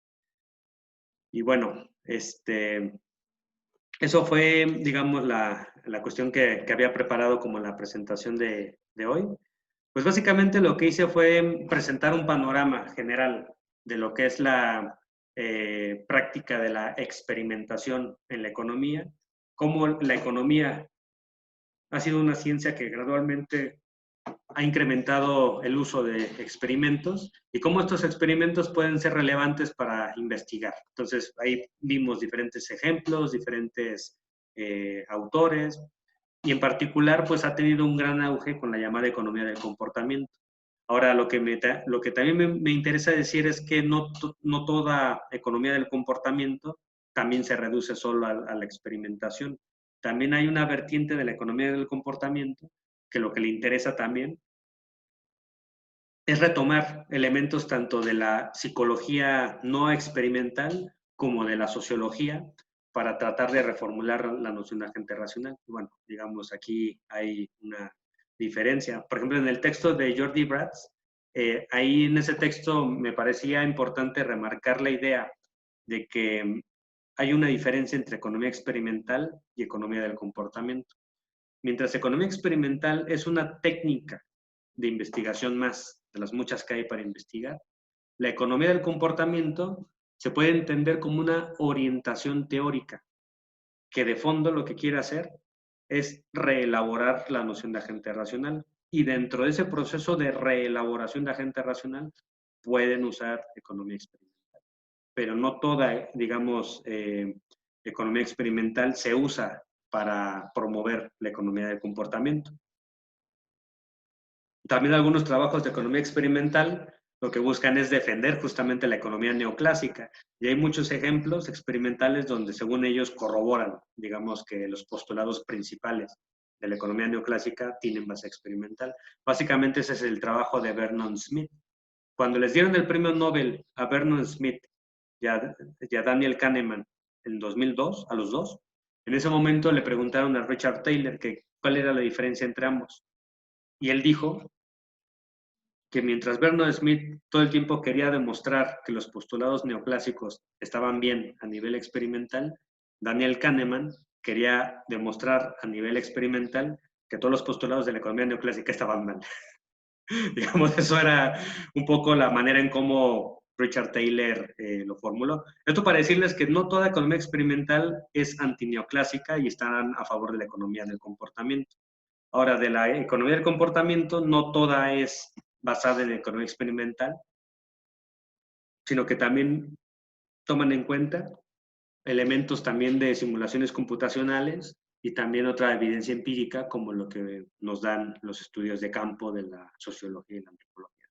Y bueno, eso fue, digamos, la cuestión que había preparado como la presentación de hoy. Pues básicamente lo que hice fue presentar un panorama general de lo que es la práctica de la experimentación en la economía, cómo la economía ha sido una ciencia que gradualmente ha incrementado el uso de experimentos y cómo estos experimentos pueden ser relevantes para investigar. Entonces, ahí vimos diferentes ejemplos, diferentes autores, y en particular, pues ha tenido un gran auge con la llamada economía del comportamiento. Ahora, lo que también me interesa decir es que no toda economía del comportamiento también se reduce solo a la experimentación. También hay una vertiente de la economía del comportamiento que lo que le interesa también es retomar elementos tanto de la psicología no experimental como de la sociología para tratar de reformular la noción de agente racional. Bueno, digamos, aquí hay una diferencia. Por ejemplo, en el texto de Jordi Bratz, ahí en ese texto me parecía importante remarcar la idea de que hay una diferencia entre economía experimental y economía del comportamiento. Mientras economía experimental es una técnica de investigación más de las muchas que hay para investigar, la economía del comportamiento se puede entender como una orientación teórica que de fondo lo que quiere hacer es reelaborar la noción de agente racional. Y dentro de ese proceso de reelaboración de agente racional pueden usar economía experimental. Pero no toda, digamos, economía experimental se usa para promover la economía del comportamiento. También algunos trabajos de economía experimental lo que buscan es defender justamente la economía neoclásica. Y hay muchos ejemplos experimentales donde, según ellos, corroboran, digamos, que los postulados principales de la economía neoclásica tienen base experimental. Básicamente ese es el trabajo de Vernon Smith. Cuando les dieron el premio Nobel a Vernon Smith y a Daniel Kahneman en 2002, a los dos, en ese momento le preguntaron a Richard Taylor que cuál era la diferencia entre ambos. Y él dijo que mientras Vernon Smith todo el tiempo quería demostrar que los postulados neoclásicos estaban bien a nivel experimental, Daniel Kahneman quería demostrar a nivel experimental que todos los postulados de la economía neoclásica estaban mal. Digamos, eso era un poco la manera en cómo Richard Taylor lo formuló. Esto para decirles que no toda economía experimental es antineoclásica y están a favor de la economía del comportamiento. Ahora, de la economía del comportamiento, no toda es basada en la economía experimental, sino que también toman en cuenta elementos también de simulaciones computacionales y también otra evidencia empírica como lo que nos dan los estudios de campo de la sociología y la antropología.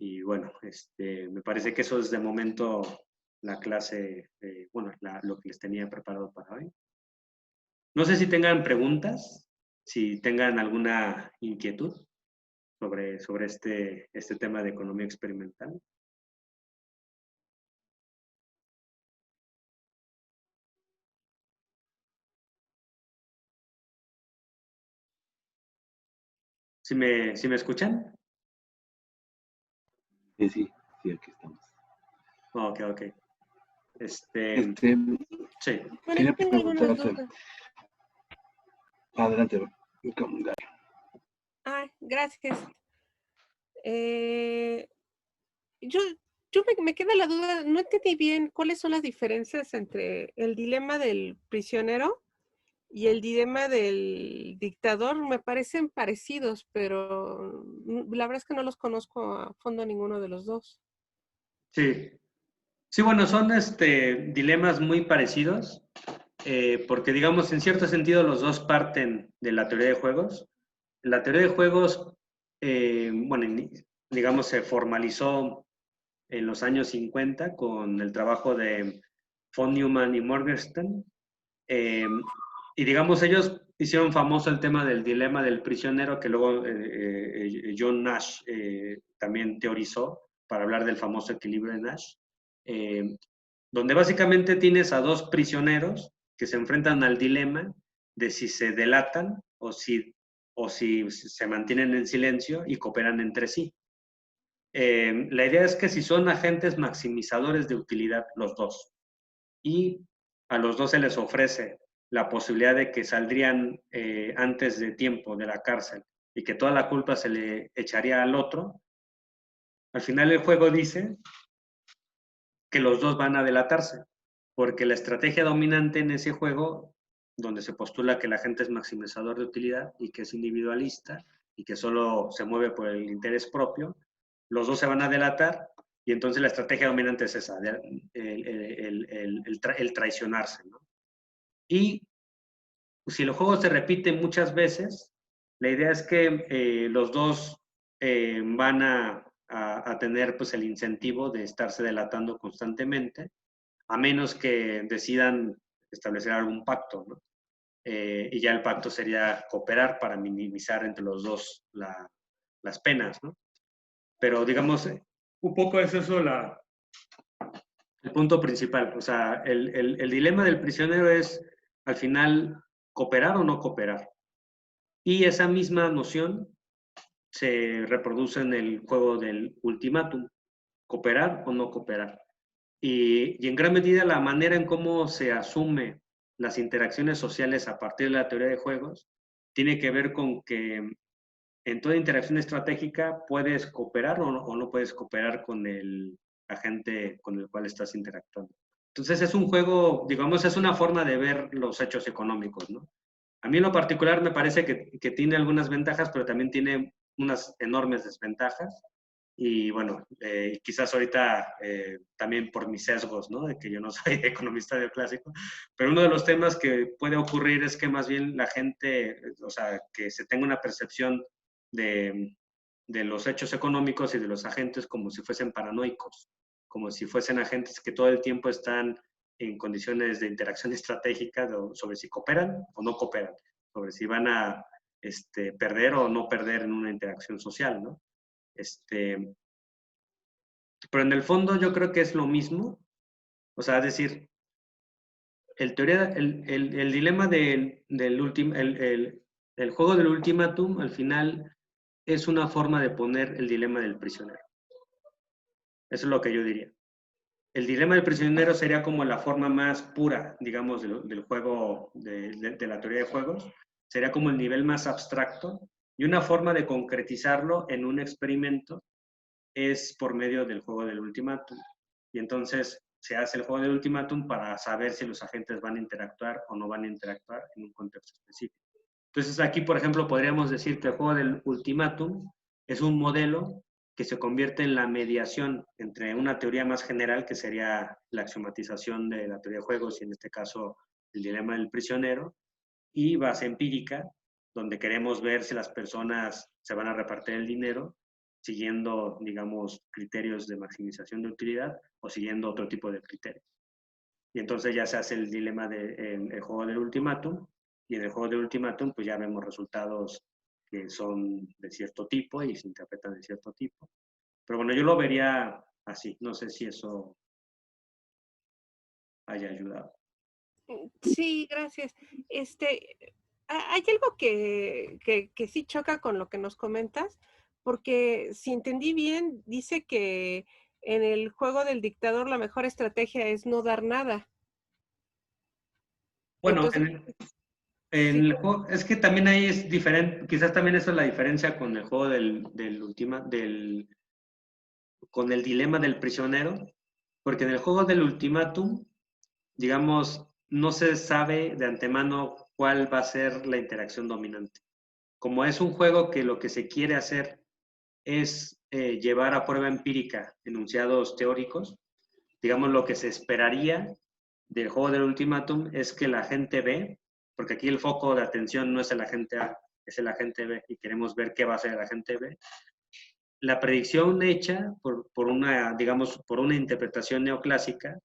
Y bueno, me parece que eso es de momento la clase, bueno, lo que les tenía preparado para hoy. No sé si tengan preguntas, si tengan alguna inquietud sobre este tema de economía experimental. ¿Sí me escuchan? Sí, sí, aquí estamos. Ok, ok. Sí. Bueno, Quería tengo algunas preguntarte, dudas. adelante, Gracias. Yo, yo me queda la duda, no entendí bien cuáles son las diferencias entre el dilema del prisionero y el dilema del dictador. Me parecen parecidos, pero la verdad es que no los conozco a fondo ninguno de los dos. Sí, sí, bueno, son dilemas muy parecidos, porque digamos, en cierto sentido los dos parten de la teoría de juegos. La teoría de juegos, bueno, digamos, se formalizó en los años 50 con el trabajo de von Neumann y Morgenstern. Y digamos, ellos hicieron famoso el tema del dilema del prisionero, que luego John Nash también teorizó para hablar del famoso equilibrio de Nash, donde básicamente tienes a dos prisioneros que se enfrentan al dilema de si se delatan o si se mantienen en silencio y cooperan entre sí. La idea es que si son agentes maximizadores de utilidad los dos y a los dos se les ofrece la posibilidad de que saldrían antes de tiempo de la cárcel y que toda la culpa se le echaría al otro, al final el juego dice que los dos van a delatarse, porque la estrategia dominante en ese juego, donde se postula que la gente es maximizador de utilidad y que es individualista y que solo se mueve por el interés propio, los dos se van a delatar y entonces la estrategia dominante es esa, el traicionarse, ¿no? Y si el juego se repite muchas veces, la idea es que los dos van a tener pues, el incentivo de estarse delatando constantemente, a menos que decidan establecer algún pacto, ¿no? Y ya el pacto sería cooperar para minimizar entre los dos las penas, ¿no? Pero digamos, un poco es eso el punto principal. O sea, el dilema del prisionero es, al final, cooperar o no cooperar. Y esa misma noción se reproduce en el juego del ultimátum, cooperar o no cooperar. Y en gran medida la manera en cómo se asume las interacciones sociales a partir de la teoría de juegos tiene que ver con que en toda interacción estratégica puedes cooperar o no puedes cooperar con el agente con el cual estás interactuando. Entonces es un juego, digamos, es una forma de ver los hechos económicos, ¿no? A mí en lo particular me parece que tiene algunas ventajas, pero también tiene unas enormes desventajas. Y bueno, quizás ahorita también por mis sesgos, ¿no? De que yo no soy economista neoclásico, pero uno de los temas que puede ocurrir es que más bien la gente, o sea, que se tenga una percepción de los hechos económicos y de los agentes como si fuesen paranoicos, como si fuesen agentes que todo el tiempo están en condiciones de interacción estratégica sobre si cooperan o no cooperan, sobre si van a perder o no perder en una interacción social, ¿no? Pero en el fondo yo creo que es lo mismo, o sea, es decir, el dilema el juego del ultimátum al final es una forma de poner el dilema del prisionero. Eso es lo que yo diría. El dilema del prisionero sería como la forma más pura, digamos, del juego, de la teoría de juegos. Sería como el nivel más abstracto y una forma de concretizarlo en un experimento es por medio del juego del ultimátum. Y entonces se hace el juego del ultimátum para saber si los agentes van a interactuar o no van a interactuar en un contexto específico. Entonces aquí, por ejemplo, podríamos decir que el juego del ultimátum es un modelo que se convierte en la mediación entre una teoría más general, que sería la axiomatización de la teoría de juegos, y en este caso el dilema del prisionero, y base empírica, donde queremos ver si las personas se van a repartir el dinero siguiendo, digamos, criterios de maximización de utilidad o siguiendo otro tipo de criterios. Y entonces ya se hace el dilema del juego del ultimátum, y en el juego del ultimátum pues ya vemos resultados que son de cierto tipo y se interpretan de cierto tipo. Pero bueno, yo lo vería así. No sé si eso haya ayudado. Sí, gracias. Hay algo que sí choca con lo que nos comentas, porque si entendí bien, dice que en el juego del dictador la mejor estrategia es no dar nada. Bueno, Entonces, en sí, el juego, es que también ahí es diferente, quizás también eso es la diferencia con el juego con el dilema del prisionero, porque en el juego del ultimátum, digamos, no se sabe de antemano cuál va a ser la interacción dominante. Como es un juego que lo que se quiere hacer es llevar a prueba empírica enunciados teóricos, digamos, lo que se esperaría del juego del ultimátum es que la gente B, porque aquí el foco de atención no es el agente A, es el agente B, y queremos ver qué va a hacer el agente B. La predicción hecha por una, digamos, por una interpretación neoclásica,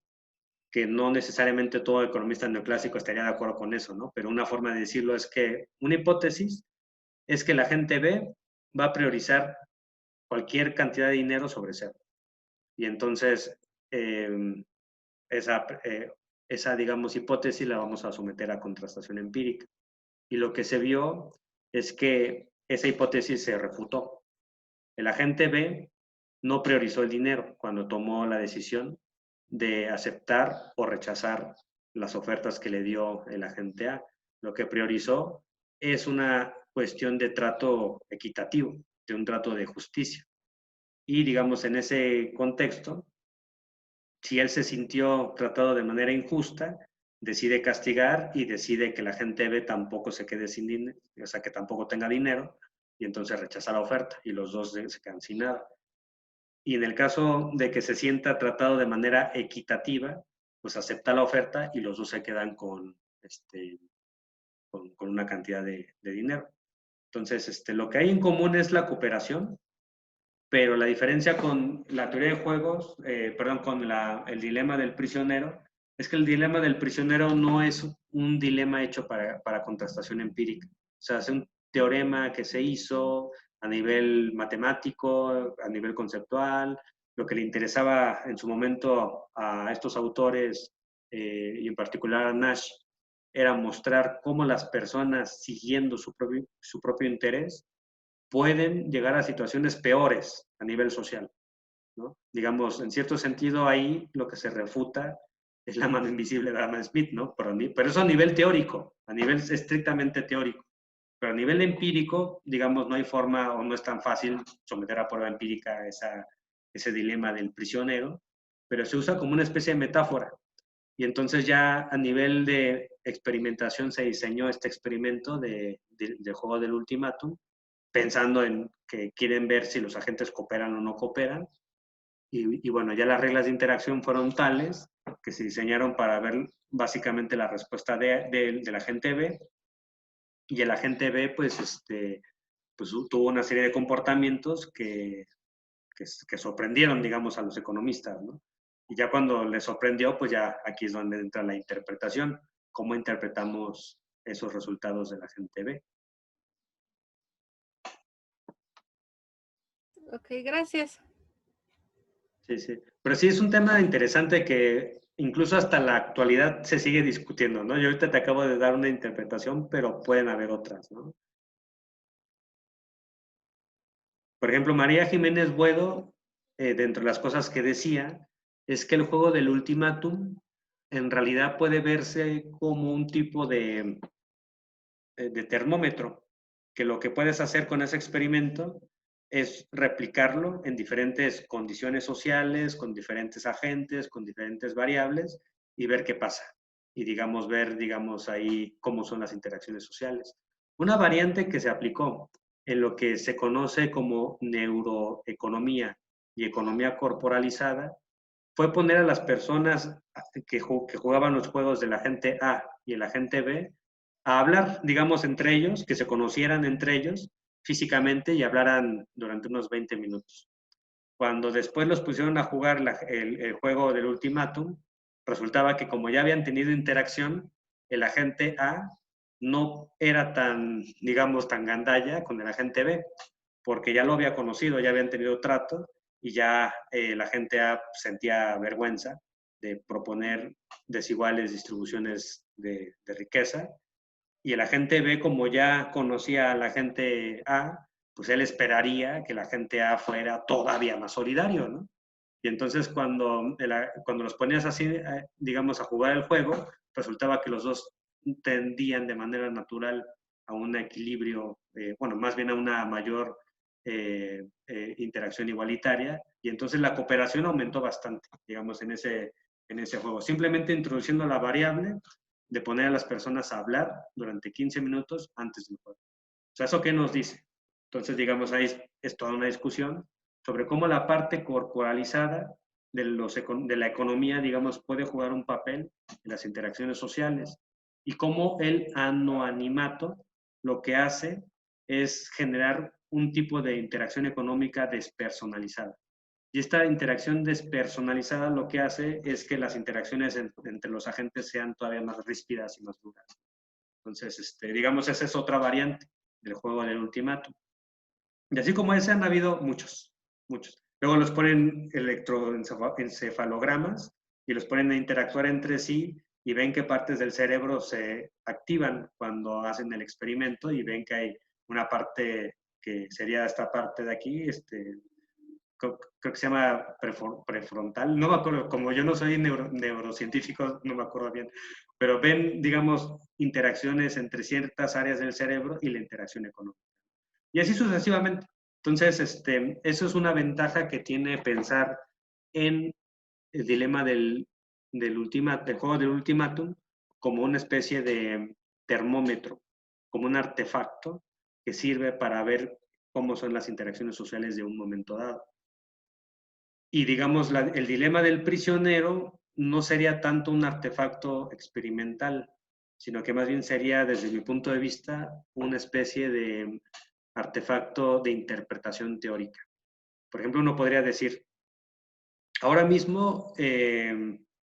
que no necesariamente todo economista neoclásico estaría de acuerdo con eso, ¿no? Pero una forma de decirlo es que una hipótesis es que la gente B va a priorizar cualquier cantidad de dinero sobre cero. Y entonces, esa, digamos, hipótesis la vamos a someter a contrastación empírica. Y lo que se vio es que esa hipótesis se refutó. El agente B no priorizó el dinero cuando tomó la decisión de aceptar o rechazar las ofertas que le dio el agente A. Lo que priorizó es una cuestión de trato equitativo, de un trato de justicia. Y digamos, en ese contexto, si él se sintió tratado de manera injusta, decide castigar y decide que la gente B tampoco se quede sin dinero, o sea, que tampoco tenga dinero, y entonces rechaza la oferta y los dos se quedan sin nada. Y en el caso de que se sienta tratado de manera equitativa, pues acepta la oferta y los dos se quedan con una cantidad de dinero. Entonces, lo que hay en común es la cooperación, pero la diferencia con la teoría de juegos, perdón, con el dilema del prisionero, es que el dilema del prisionero no es un dilema hecho para contrastación empírica. O sea, es un teorema que se hizo a nivel matemático, a nivel conceptual. Lo que le interesaba en su momento a estos autores, y en particular a Nash, era mostrar cómo las personas, siguiendo su propio interés, pueden llegar a situaciones peores a nivel social, ¿no? Digamos, en cierto sentido ahí lo que se refuta es la mano invisible de Adam Smith, ¿no? Pero eso a nivel teórico, a nivel estrictamente teórico. Pero a nivel empírico, digamos, no hay forma o no es tan fácil someter a prueba empírica ese dilema del prisionero, pero se usa como una especie de metáfora. Y entonces ya a nivel de experimentación se diseñó este experimento del juego del ultimátum, pensando en que quieren ver si los agentes cooperan o no cooperan. Y bueno, ya las reglas de interacción fueron tales que se diseñaron para ver básicamente la respuesta del agente B. Y el agente B, pues tuvo una serie de comportamientos que sorprendieron, digamos, a los economistas, ¿no? Y ya cuando les sorprendió, pues ya aquí es donde entra la interpretación, cómo interpretamos esos resultados del agente B. ok, gracias. Sí, sí. Pero sí es un tema interesante que incluso hasta la actualidad se sigue discutiendo, ¿no? Yo ahorita te acabo de dar una interpretación, pero pueden haber otras, ¿no? Por ejemplo, María Jiménez Buedo, dentro de las cosas que decía, es que el juego del ultimátum en realidad puede verse como un tipo de termómetro, que lo que puedes hacer con ese experimento es replicarlo en diferentes condiciones sociales, con diferentes agentes, con diferentes variables y ver qué pasa. Y digamos, ver, digamos, ahí cómo son las interacciones sociales. Una variante que se aplicó en lo que se conoce como neuroeconomía y economía corporalizada fue poner a las personas que jugaban los juegos del agente A y el agente B a hablar, digamos, entre ellos, que se conocieran entre ellos físicamente y hablaran durante unos 20 minutos. Cuando después los pusieron a jugar el juego del ultimátum, resultaba que como ya habían tenido interacción, el agente A no era tan, digamos, tan gandalla con el agente B, porque ya lo había conocido, ya habían tenido trato y ya la agente A sentía vergüenza de proponer desiguales distribuciones de riqueza, y el agente B, como ya conocía a la agente A, pues él esperaría que la agente A fuera todavía más solidario, ¿no? Y entonces cuando los ponías así, digamos, a jugar el juego, resultaba que los dos tendían de manera natural a un equilibrio, bueno, más bien a una mayor interacción igualitaria, y entonces la cooperación aumentó bastante, digamos, en ese juego. Simplemente introduciendo la variable de poner a las personas a hablar durante 15 minutos antes del juego. O sea, ¿eso qué nos dice? Entonces, digamos, ahí es toda una discusión sobre cómo la parte corporalizada de la economía, digamos, puede jugar un papel en las interacciones sociales, y cómo el anoanimato lo que hace es generar un tipo de interacción económica despersonalizada. Y esta interacción despersonalizada lo que hace es que las interacciones entre los agentes sean todavía más ríspidas y más duras. Entonces, digamos, esa es otra variante del juego del ultimátum. Y así como ese han habido muchos, muchos. Luego los ponen electroencefalogramas y los ponen a interactuar entre sí y ven qué partes del cerebro se activan cuando hacen el experimento, y ven que hay una parte que sería esta parte de aquí, creo que se llama prefrontal, no me acuerdo, como yo no soy neurocientífico, no me acuerdo bien, pero ven, digamos, interacciones entre ciertas áreas del cerebro y la interacción económica. Y así sucesivamente. Entonces, eso es una ventaja que tiene pensar en el dilema del juego del ultimátum como una especie de termómetro, como un artefacto que sirve para ver cómo son las interacciones sociales de un momento dado. Y digamos, el dilema del prisionero no sería tanto un artefacto experimental, sino que más bien sería, desde mi punto de vista, una especie de artefacto de interpretación teórica. Por ejemplo, uno podría decir, ahora mismo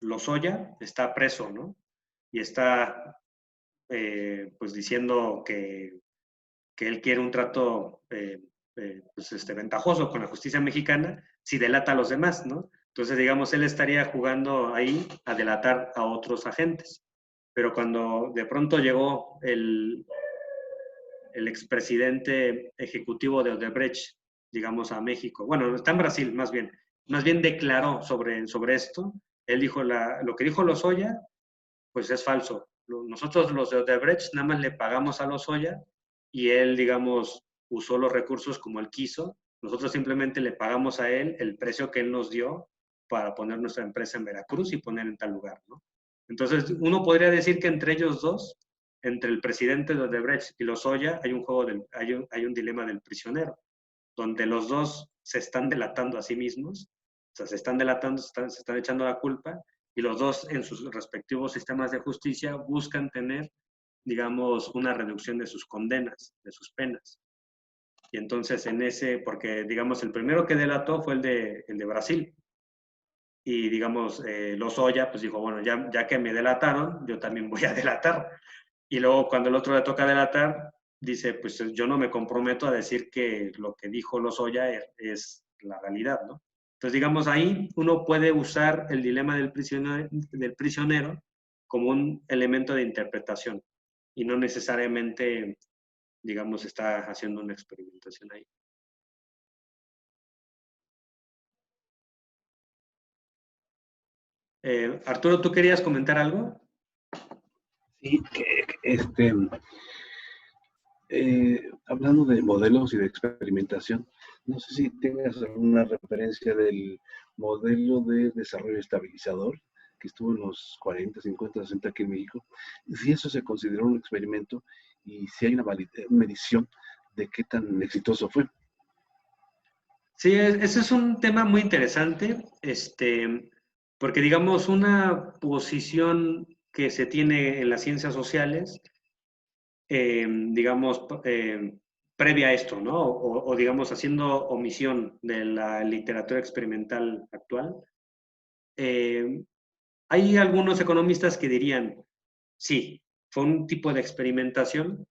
Lozoya está preso, ¿no? Y está pues diciendo que él quiere un trato pues, ventajoso con la justicia mexicana si delata a los demás, ¿no? Entonces, digamos, él estaría jugando ahí a delatar a otros agentes. Pero cuando de pronto llegó el expresidente ejecutivo de Odebrecht, digamos, a México, bueno, está en Brasil más bien declaró sobre esto. Él dijo, lo que dijo Lozoya, pues es falso. Nosotros los de Odebrecht nada más le pagamos a Lozoya y él, digamos, usó los recursos como él quiso. Nosotros simplemente le pagamos a él el precio que él nos dio para poner nuestra empresa en Veracruz y poner en tal lugar, ¿no? Entonces, uno podría decir que entre ellos dos, entre el presidente de Odebrecht y Lozoya, hay un dilema del prisionero, donde los dos se están delatando a sí mismos, o sea, se están delatando, se están echando la culpa, y los dos en sus respectivos sistemas de justicia buscan tener, digamos, una reducción de sus condenas, de sus penas. Y entonces porque digamos, el primero que delató fue el de Brasil. Y digamos, Lozoya pues dijo, bueno, ya que me delataron, yo también voy a delatar. Y luego cuando el otro le toca delatar, dice, pues yo no me comprometo a decir que lo que dijo Lozoya es la realidad, ¿no? Entonces, digamos, ahí uno puede usar el dilema del prisionero como un elemento de interpretación y no necesariamente, digamos, está haciendo una experimentación ahí. Arturo, ¿tú querías comentar algo? Sí, hablando de modelos y de experimentación, no sé si tengas alguna referencia del modelo de desarrollo estabilizador que estuvo en los 40, 50, 60 aquí en México, si eso se consideró un experimento y si hay una medición de qué tan exitoso fue. Sí, ese es un tema muy interesante, porque digamos una posición que se tiene en las ciencias sociales, digamos, previa a esto, ¿no? O digamos haciendo omisión de la literatura experimental actual, hay algunos economistas que dirían, sí, fue un tipo de experimentación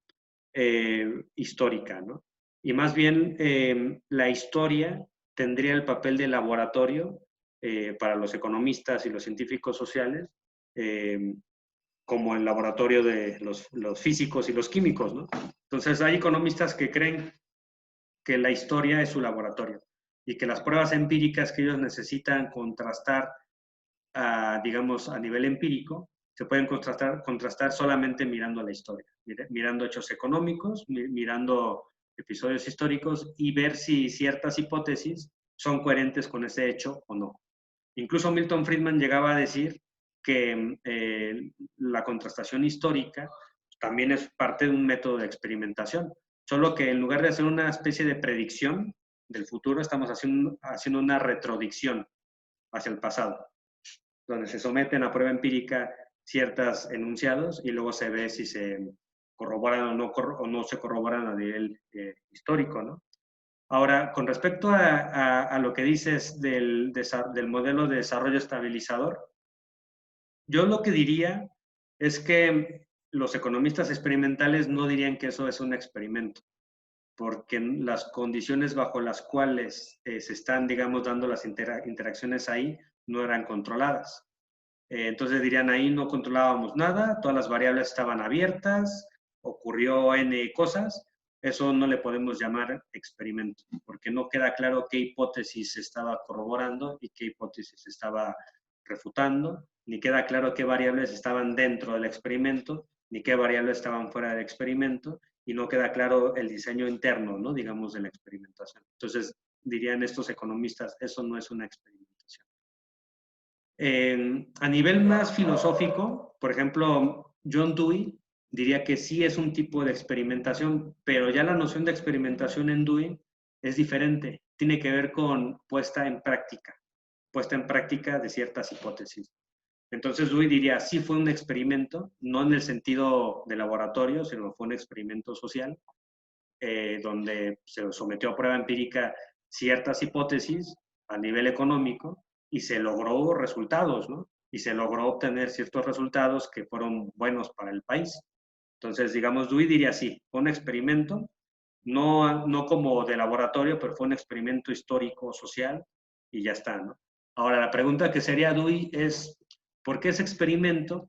histórica, ¿no? Y más bien la historia tendría el papel de laboratorio para los economistas y los científicos sociales, como el laboratorio de los físicos y los químicos, ¿no? Entonces hay economistas que creen que la historia es su laboratorio. y que las pruebas empíricas que ellos necesitan contrastar, digamos, a nivel empírico, se pueden contrastar solamente mirando la historia, mirando hechos económicos, mirando episodios históricos y ver si ciertas hipótesis son coherentes con ese hecho o no. Incluso Milton Friedman llegaba a decir que la contrastación histórica también es parte de un método de experimentación, solo que en lugar de hacer una especie de predicción del futuro, estamos haciendo una retrodicción hacia el pasado, donde se someten a prueba empírica ciertos enunciados y luego se ve si se corroboran o no se corroboran a nivel histórico, ¿no? Ahora, con respecto a lo que dices del modelo de desarrollo estabilizador, yo lo que diría es que los economistas experimentales no dirían que eso es un experimento, porque las condiciones bajo las cuales se están, digamos, dando las interacciones ahí no eran controladas. Entonces dirían, ahí no controlábamos nada, todas las variables estaban abiertas, ocurrió N cosas, eso no le podemos llamar experimento, porque no queda claro qué hipótesis se estaba corroborando y qué hipótesis se estaba refutando, ni queda claro qué variables estaban dentro del experimento, ni qué variables estaban fuera del experimento, y no queda claro el diseño interno, ¿no? Digamos, de la experimentación. Entonces, dirían estos economistas, eso no es una experimentación. A nivel más filosófico, por ejemplo, John Dewey diría que sí es un tipo de experimentación, pero ya la noción de experimentación en Dewey es diferente. Tiene que ver con puesta en práctica de ciertas hipótesis. Entonces Dewey diría, sí fue un experimento, no en el sentido de laboratorio, sino fue un experimento social, donde se sometió a prueba empírica ciertas hipótesis a nivel económico y se logró resultados, ¿no? Y se logró obtener ciertos resultados que fueron buenos para el país. Entonces, digamos, Dewey diría sí, fue un experimento, no como de laboratorio, pero fue un experimento histórico, social, y ya está, ¿no? Ahora, la pregunta que sería Dewey es, ¿por qué ese experimento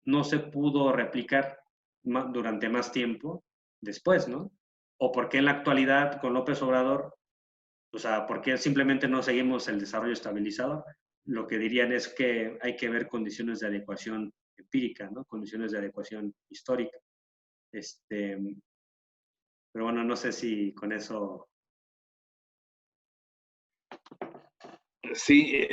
no se pudo replicar durante más tiempo después, ¿no? ¿O por qué en la actualidad con López Obrador, o sea, por qué simplemente no seguimos el desarrollo estabilizador? Lo que dirían es que hay que ver condiciones de adecuación empírica, ¿no? Condiciones de adecuación histórica. Pero bueno, no sé si con eso... Sí,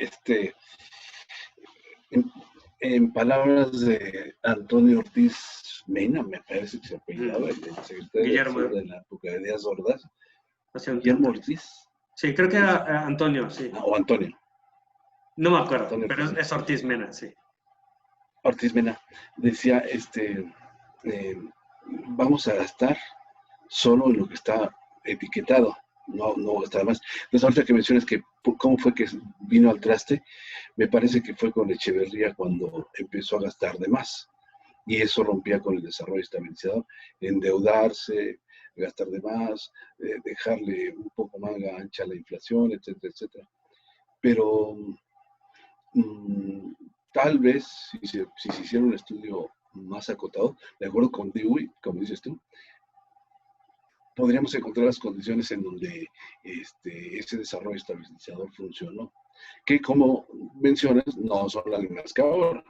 en palabras de Antonio Ortiz Mena, me parece que se apellidaba, el secretario de la época de Díaz Ordaz, Guillermo Ortiz. Sí, creo que era Antonio, sí. O Antonio. No me acuerdo, Antonio pero Ortiz. es Ortiz Mena, sí. Ortiz Mena decía, vamos a gastar solo en lo que está etiquetado, no gastar más. Entonces, ahorita que mencionas que cómo fue que vino al traste, me parece que fue con Echeverría cuando empezó a gastar de más. Y eso rompía con el desarrollo estabilizador, endeudarse, gastar de más, dejarle un poco manga ancha a la inflación, etcétera, etcétera. Pero tal vez si se hiciera un estudio más acotado, de acuerdo con Dewey, como dices tú, podríamos encontrar las condiciones en donde ese desarrollo estabilizador funcionó, que como mencionas, no son las mismas que ahora.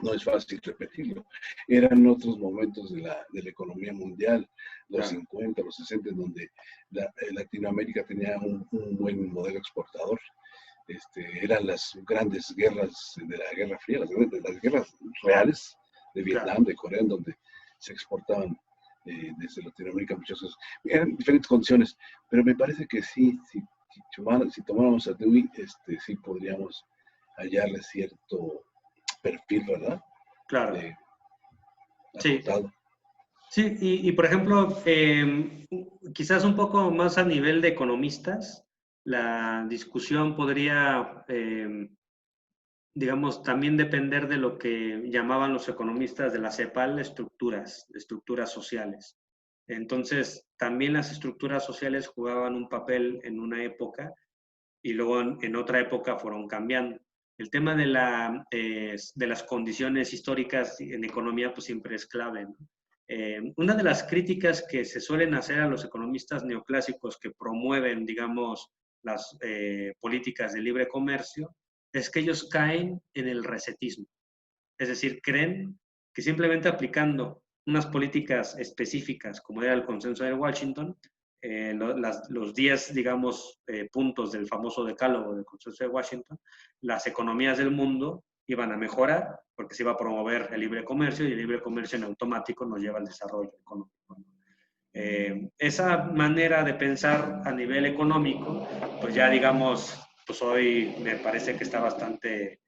No es fácil repetirlo. Eran otros momentos de la economía mundial, los 50, los 60, en donde Latinoamérica tenía un buen modelo exportador. Eran las grandes guerras de la Guerra Fría, las guerras reales de Vietnam, de Corea, en donde se exportaban desde Latinoamérica muchas cosas. Eran diferentes condiciones, pero me parece que sí, si tomáramos a Dewey, sí podríamos hallarle cierto perfil, ¿verdad? Claro. Sí. Sí, y por ejemplo, quizás un poco más a nivel de economistas, la discusión podría, digamos, también depender de lo que llamaban los economistas de la CEPAL estructuras sociales. Entonces, también las estructuras sociales jugaban un papel en una época y luego en otra época fueron cambiando. El tema de las condiciones históricas en economía pues siempre es clave, ¿no? Una de las críticas que se suelen hacer a los economistas neoclásicos que promueven, digamos, las políticas de libre comercio es que ellos caen en el resetismo. Es decir, creen que simplemente aplicando unas políticas específicas, como era el consenso de Washington, los 10, digamos, puntos del famoso decálogo del consenso de Washington, las economías del mundo iban a mejorar porque se iba a promover el libre comercio y el libre comercio en automático nos lleva al desarrollo económico. Esa manera de pensar a nivel económico, pues ya digamos, pues hoy me parece que está bastante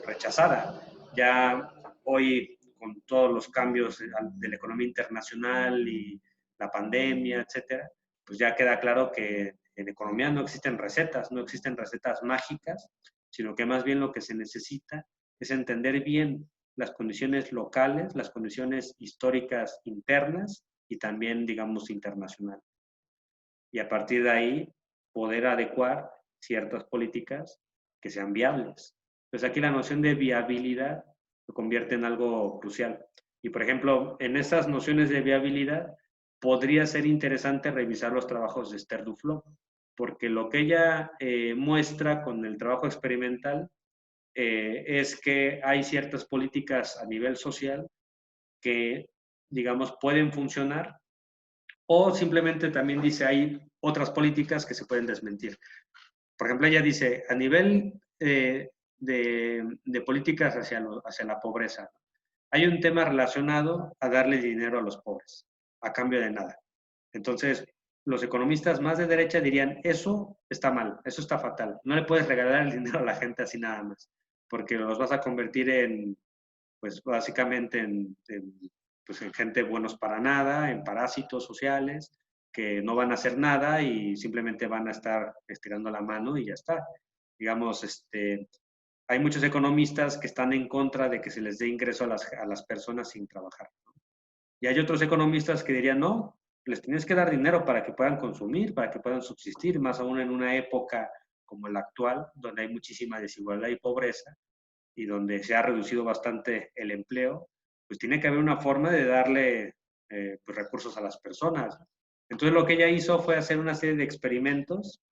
rechazada. Ya hoy, con todos los cambios de la economía internacional y la pandemia, etcétera, pues ya queda claro que en economía no existen recetas, no existen recetas mágicas, sino que más bien lo que se necesita es entender bien las condiciones locales, las condiciones históricas internas y también, digamos, internacional. Y a partir de ahí, poder adecuar ciertas políticas que sean viables. Entonces, aquí la noción de viabilidad se convierte en algo crucial. Y, por ejemplo, en estas nociones de viabilidad, podría ser interesante revisar los trabajos de Esther Duflo, porque lo que ella muestra con el trabajo experimental es que hay ciertas políticas a nivel social que, digamos, pueden funcionar, o simplemente también dice hay otras políticas que se pueden desmentir. Por ejemplo, ella dice, a nivel de políticas hacia la pobreza, hay un tema relacionado a darle dinero a los pobres, a cambio de nada. Entonces, los economistas más de derecha dirían, eso está mal, eso está fatal. No le puedes regalar el dinero a la gente así nada más, porque los vas a convertir en, pues básicamente pues, en gente buenos para nada, en parásitos sociales, que no van a hacer nada y simplemente van a estar estirando la mano y ya está. Digamos, hay muchos economistas que están en contra de que se les dé ingreso a las personas sin trabajar, ¿no? Y hay otros economistas que dirían, no, les tienes que dar dinero para que puedan consumir, para que puedan subsistir, más aún en una época como la actual, donde hay muchísima desigualdad y pobreza, y donde se ha reducido bastante el empleo, pues tiene que haber una forma de darle pues recursos a las personas. Entonces lo que ella hizo fue hacer una serie de experimentos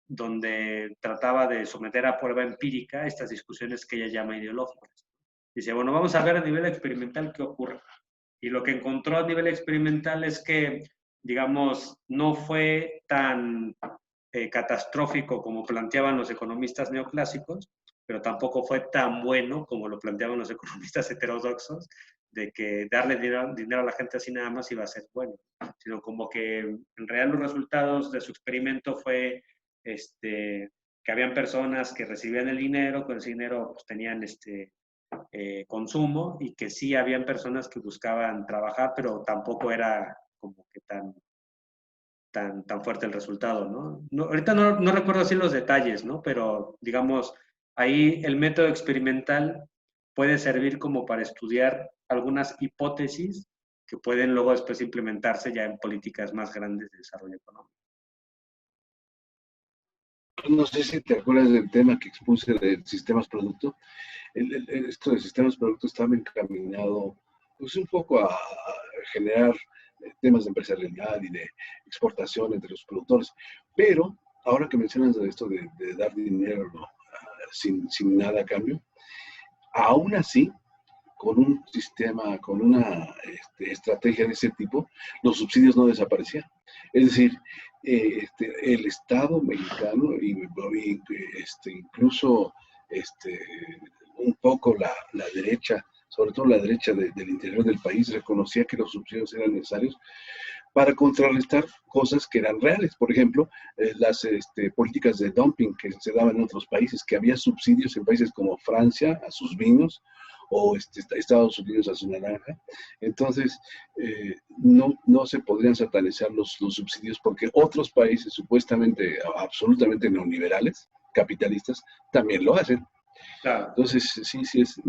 donde trataba de someter a prueba empírica estas discusiones que ella llama ideológicas. Dice, bueno, vamos a ver a nivel experimental qué ocurre. Y lo que encontró a nivel experimental es que, digamos, no fue tan catastrófico como planteaban los economistas neoclásicos, pero tampoco fue tan bueno como lo planteaban los economistas heterodoxos, de que darle dinero a la gente así nada más iba a ser bueno, sino como que en realidad los resultados de su experimento fue que habían personas que recibían el dinero, con ese dinero pues, tenían consumo, y que sí habían personas que buscaban trabajar, pero tampoco era como que tan fuerte el resultado, ¿no? Ahorita no recuerdo así los detalles, ¿no? Pero digamos, ahí el método experimental puede servir como para estudiar algunas hipótesis que pueden luego después implementarse ya en políticas más grandes de desarrollo económico. No sé si te acuerdas del tema que expuse de sistemas producto. Esto de sistemas producto estaba encaminado pues un poco a generar temas de empresarialidad y de exportación entre los productores. Pero ahora que mencionas de esto de dar dinero sin nada a cambio, aún así, con un sistema, con una estrategia de ese tipo, los subsidios no desaparecían. Es decir, el Estado mexicano y incluso un poco la derecha, sobre todo la derecha del interior del país, reconocía que los subsidios eran necesarios para contrarrestar cosas que eran reales. Por ejemplo, las políticas de dumping que se daban en otros países, que había subsidios en países como Francia a sus vinos o Estados Unidos a su naranja. Entonces, no se podrían satanizar los subsidios porque otros países supuestamente, absolutamente neoliberales, capitalistas, también lo hacen. Claro. Entonces, sí es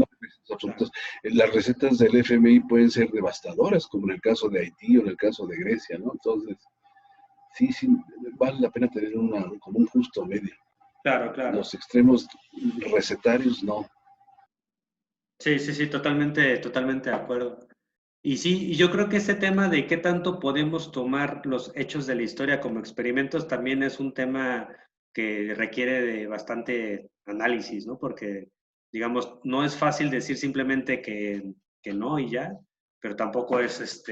absolutas. Las recetas del FMI pueden ser devastadoras, como en el caso de Haití o en el caso de Grecia, ¿no? Entonces, sí, vale la pena tener como un justo medio. Claro. Los extremos recetarios, no. Sí, totalmente de acuerdo. Y sí, y yo creo que ese tema de qué tanto podemos tomar los hechos de la historia como experimentos también es un tema que requiere de bastante análisis, ¿no? Porque, digamos, no es fácil decir simplemente que no y ya, pero tampoco es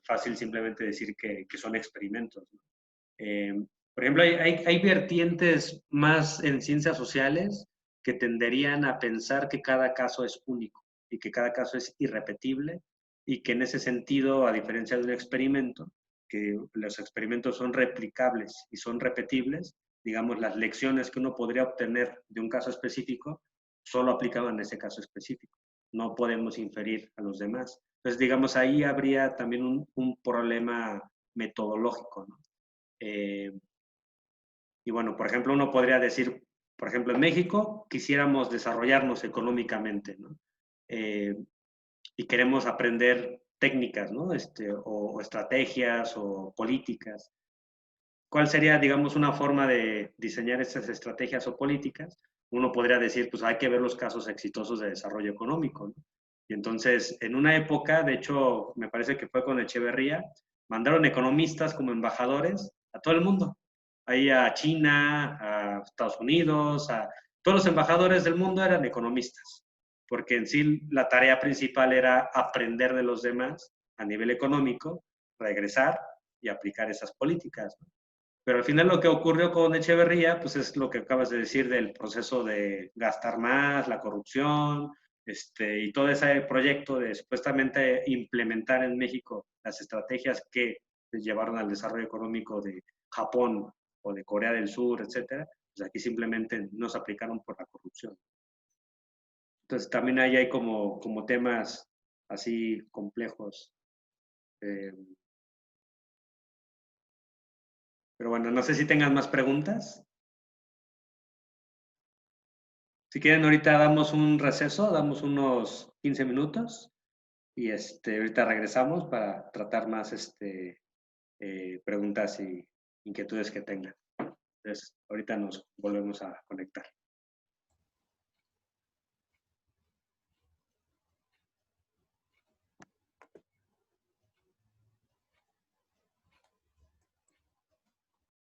fácil simplemente decir que son experimentos, ¿no? Eh, por ejemplo, hay vertientes más en ciencias sociales que tenderían a pensar que cada caso es único y que cada caso es irrepetible y que en ese sentido, a diferencia de un experimento, que los experimentos son replicables y son repetibles, digamos, las lecciones que uno podría obtener de un caso específico solo aplicaban en ese caso específico. No podemos inferir a los demás. Entonces, digamos, ahí habría también un problema metodológico, ¿no? Eh, y bueno, por ejemplo, uno podría decir, por ejemplo, en México quisiéramos desarrollarnos económicamente, ¿no? Eh, y queremos aprender técnicas, ¿no? O estrategias o políticas. ¿Cuál sería, digamos, una forma de diseñar estas estrategias o políticas? Uno podría decir, pues hay que ver los casos exitosos de desarrollo económico, ¿no? Y entonces, en una época, de hecho, me parece que fue con Echeverría, mandaron economistas como embajadores a todo el mundo. Ahí a China, a Estados Unidos, a todos los embajadores del mundo eran economistas, porque en sí la tarea principal era aprender de los demás a nivel económico, regresar y aplicar esas políticas, ¿no? Pero al final lo que ocurrió con Echeverría, pues es lo que acabas de decir del proceso de gastar más, la corrupción, y todo ese proyecto de supuestamente implementar en México las estrategias que llevaron al desarrollo económico de Japón o de Corea del Sur, etcétera, pues aquí simplemente no se aplicaron por la corrupción. Entonces también ahí hay como temas así complejos. Pero bueno, no sé si tengan más preguntas. Si quieren, ahorita damos un receso, damos unos 15 minutos y ahorita regresamos para tratar más preguntas y inquietudes que tengan. Entonces, ahorita nos volvemos a conectar.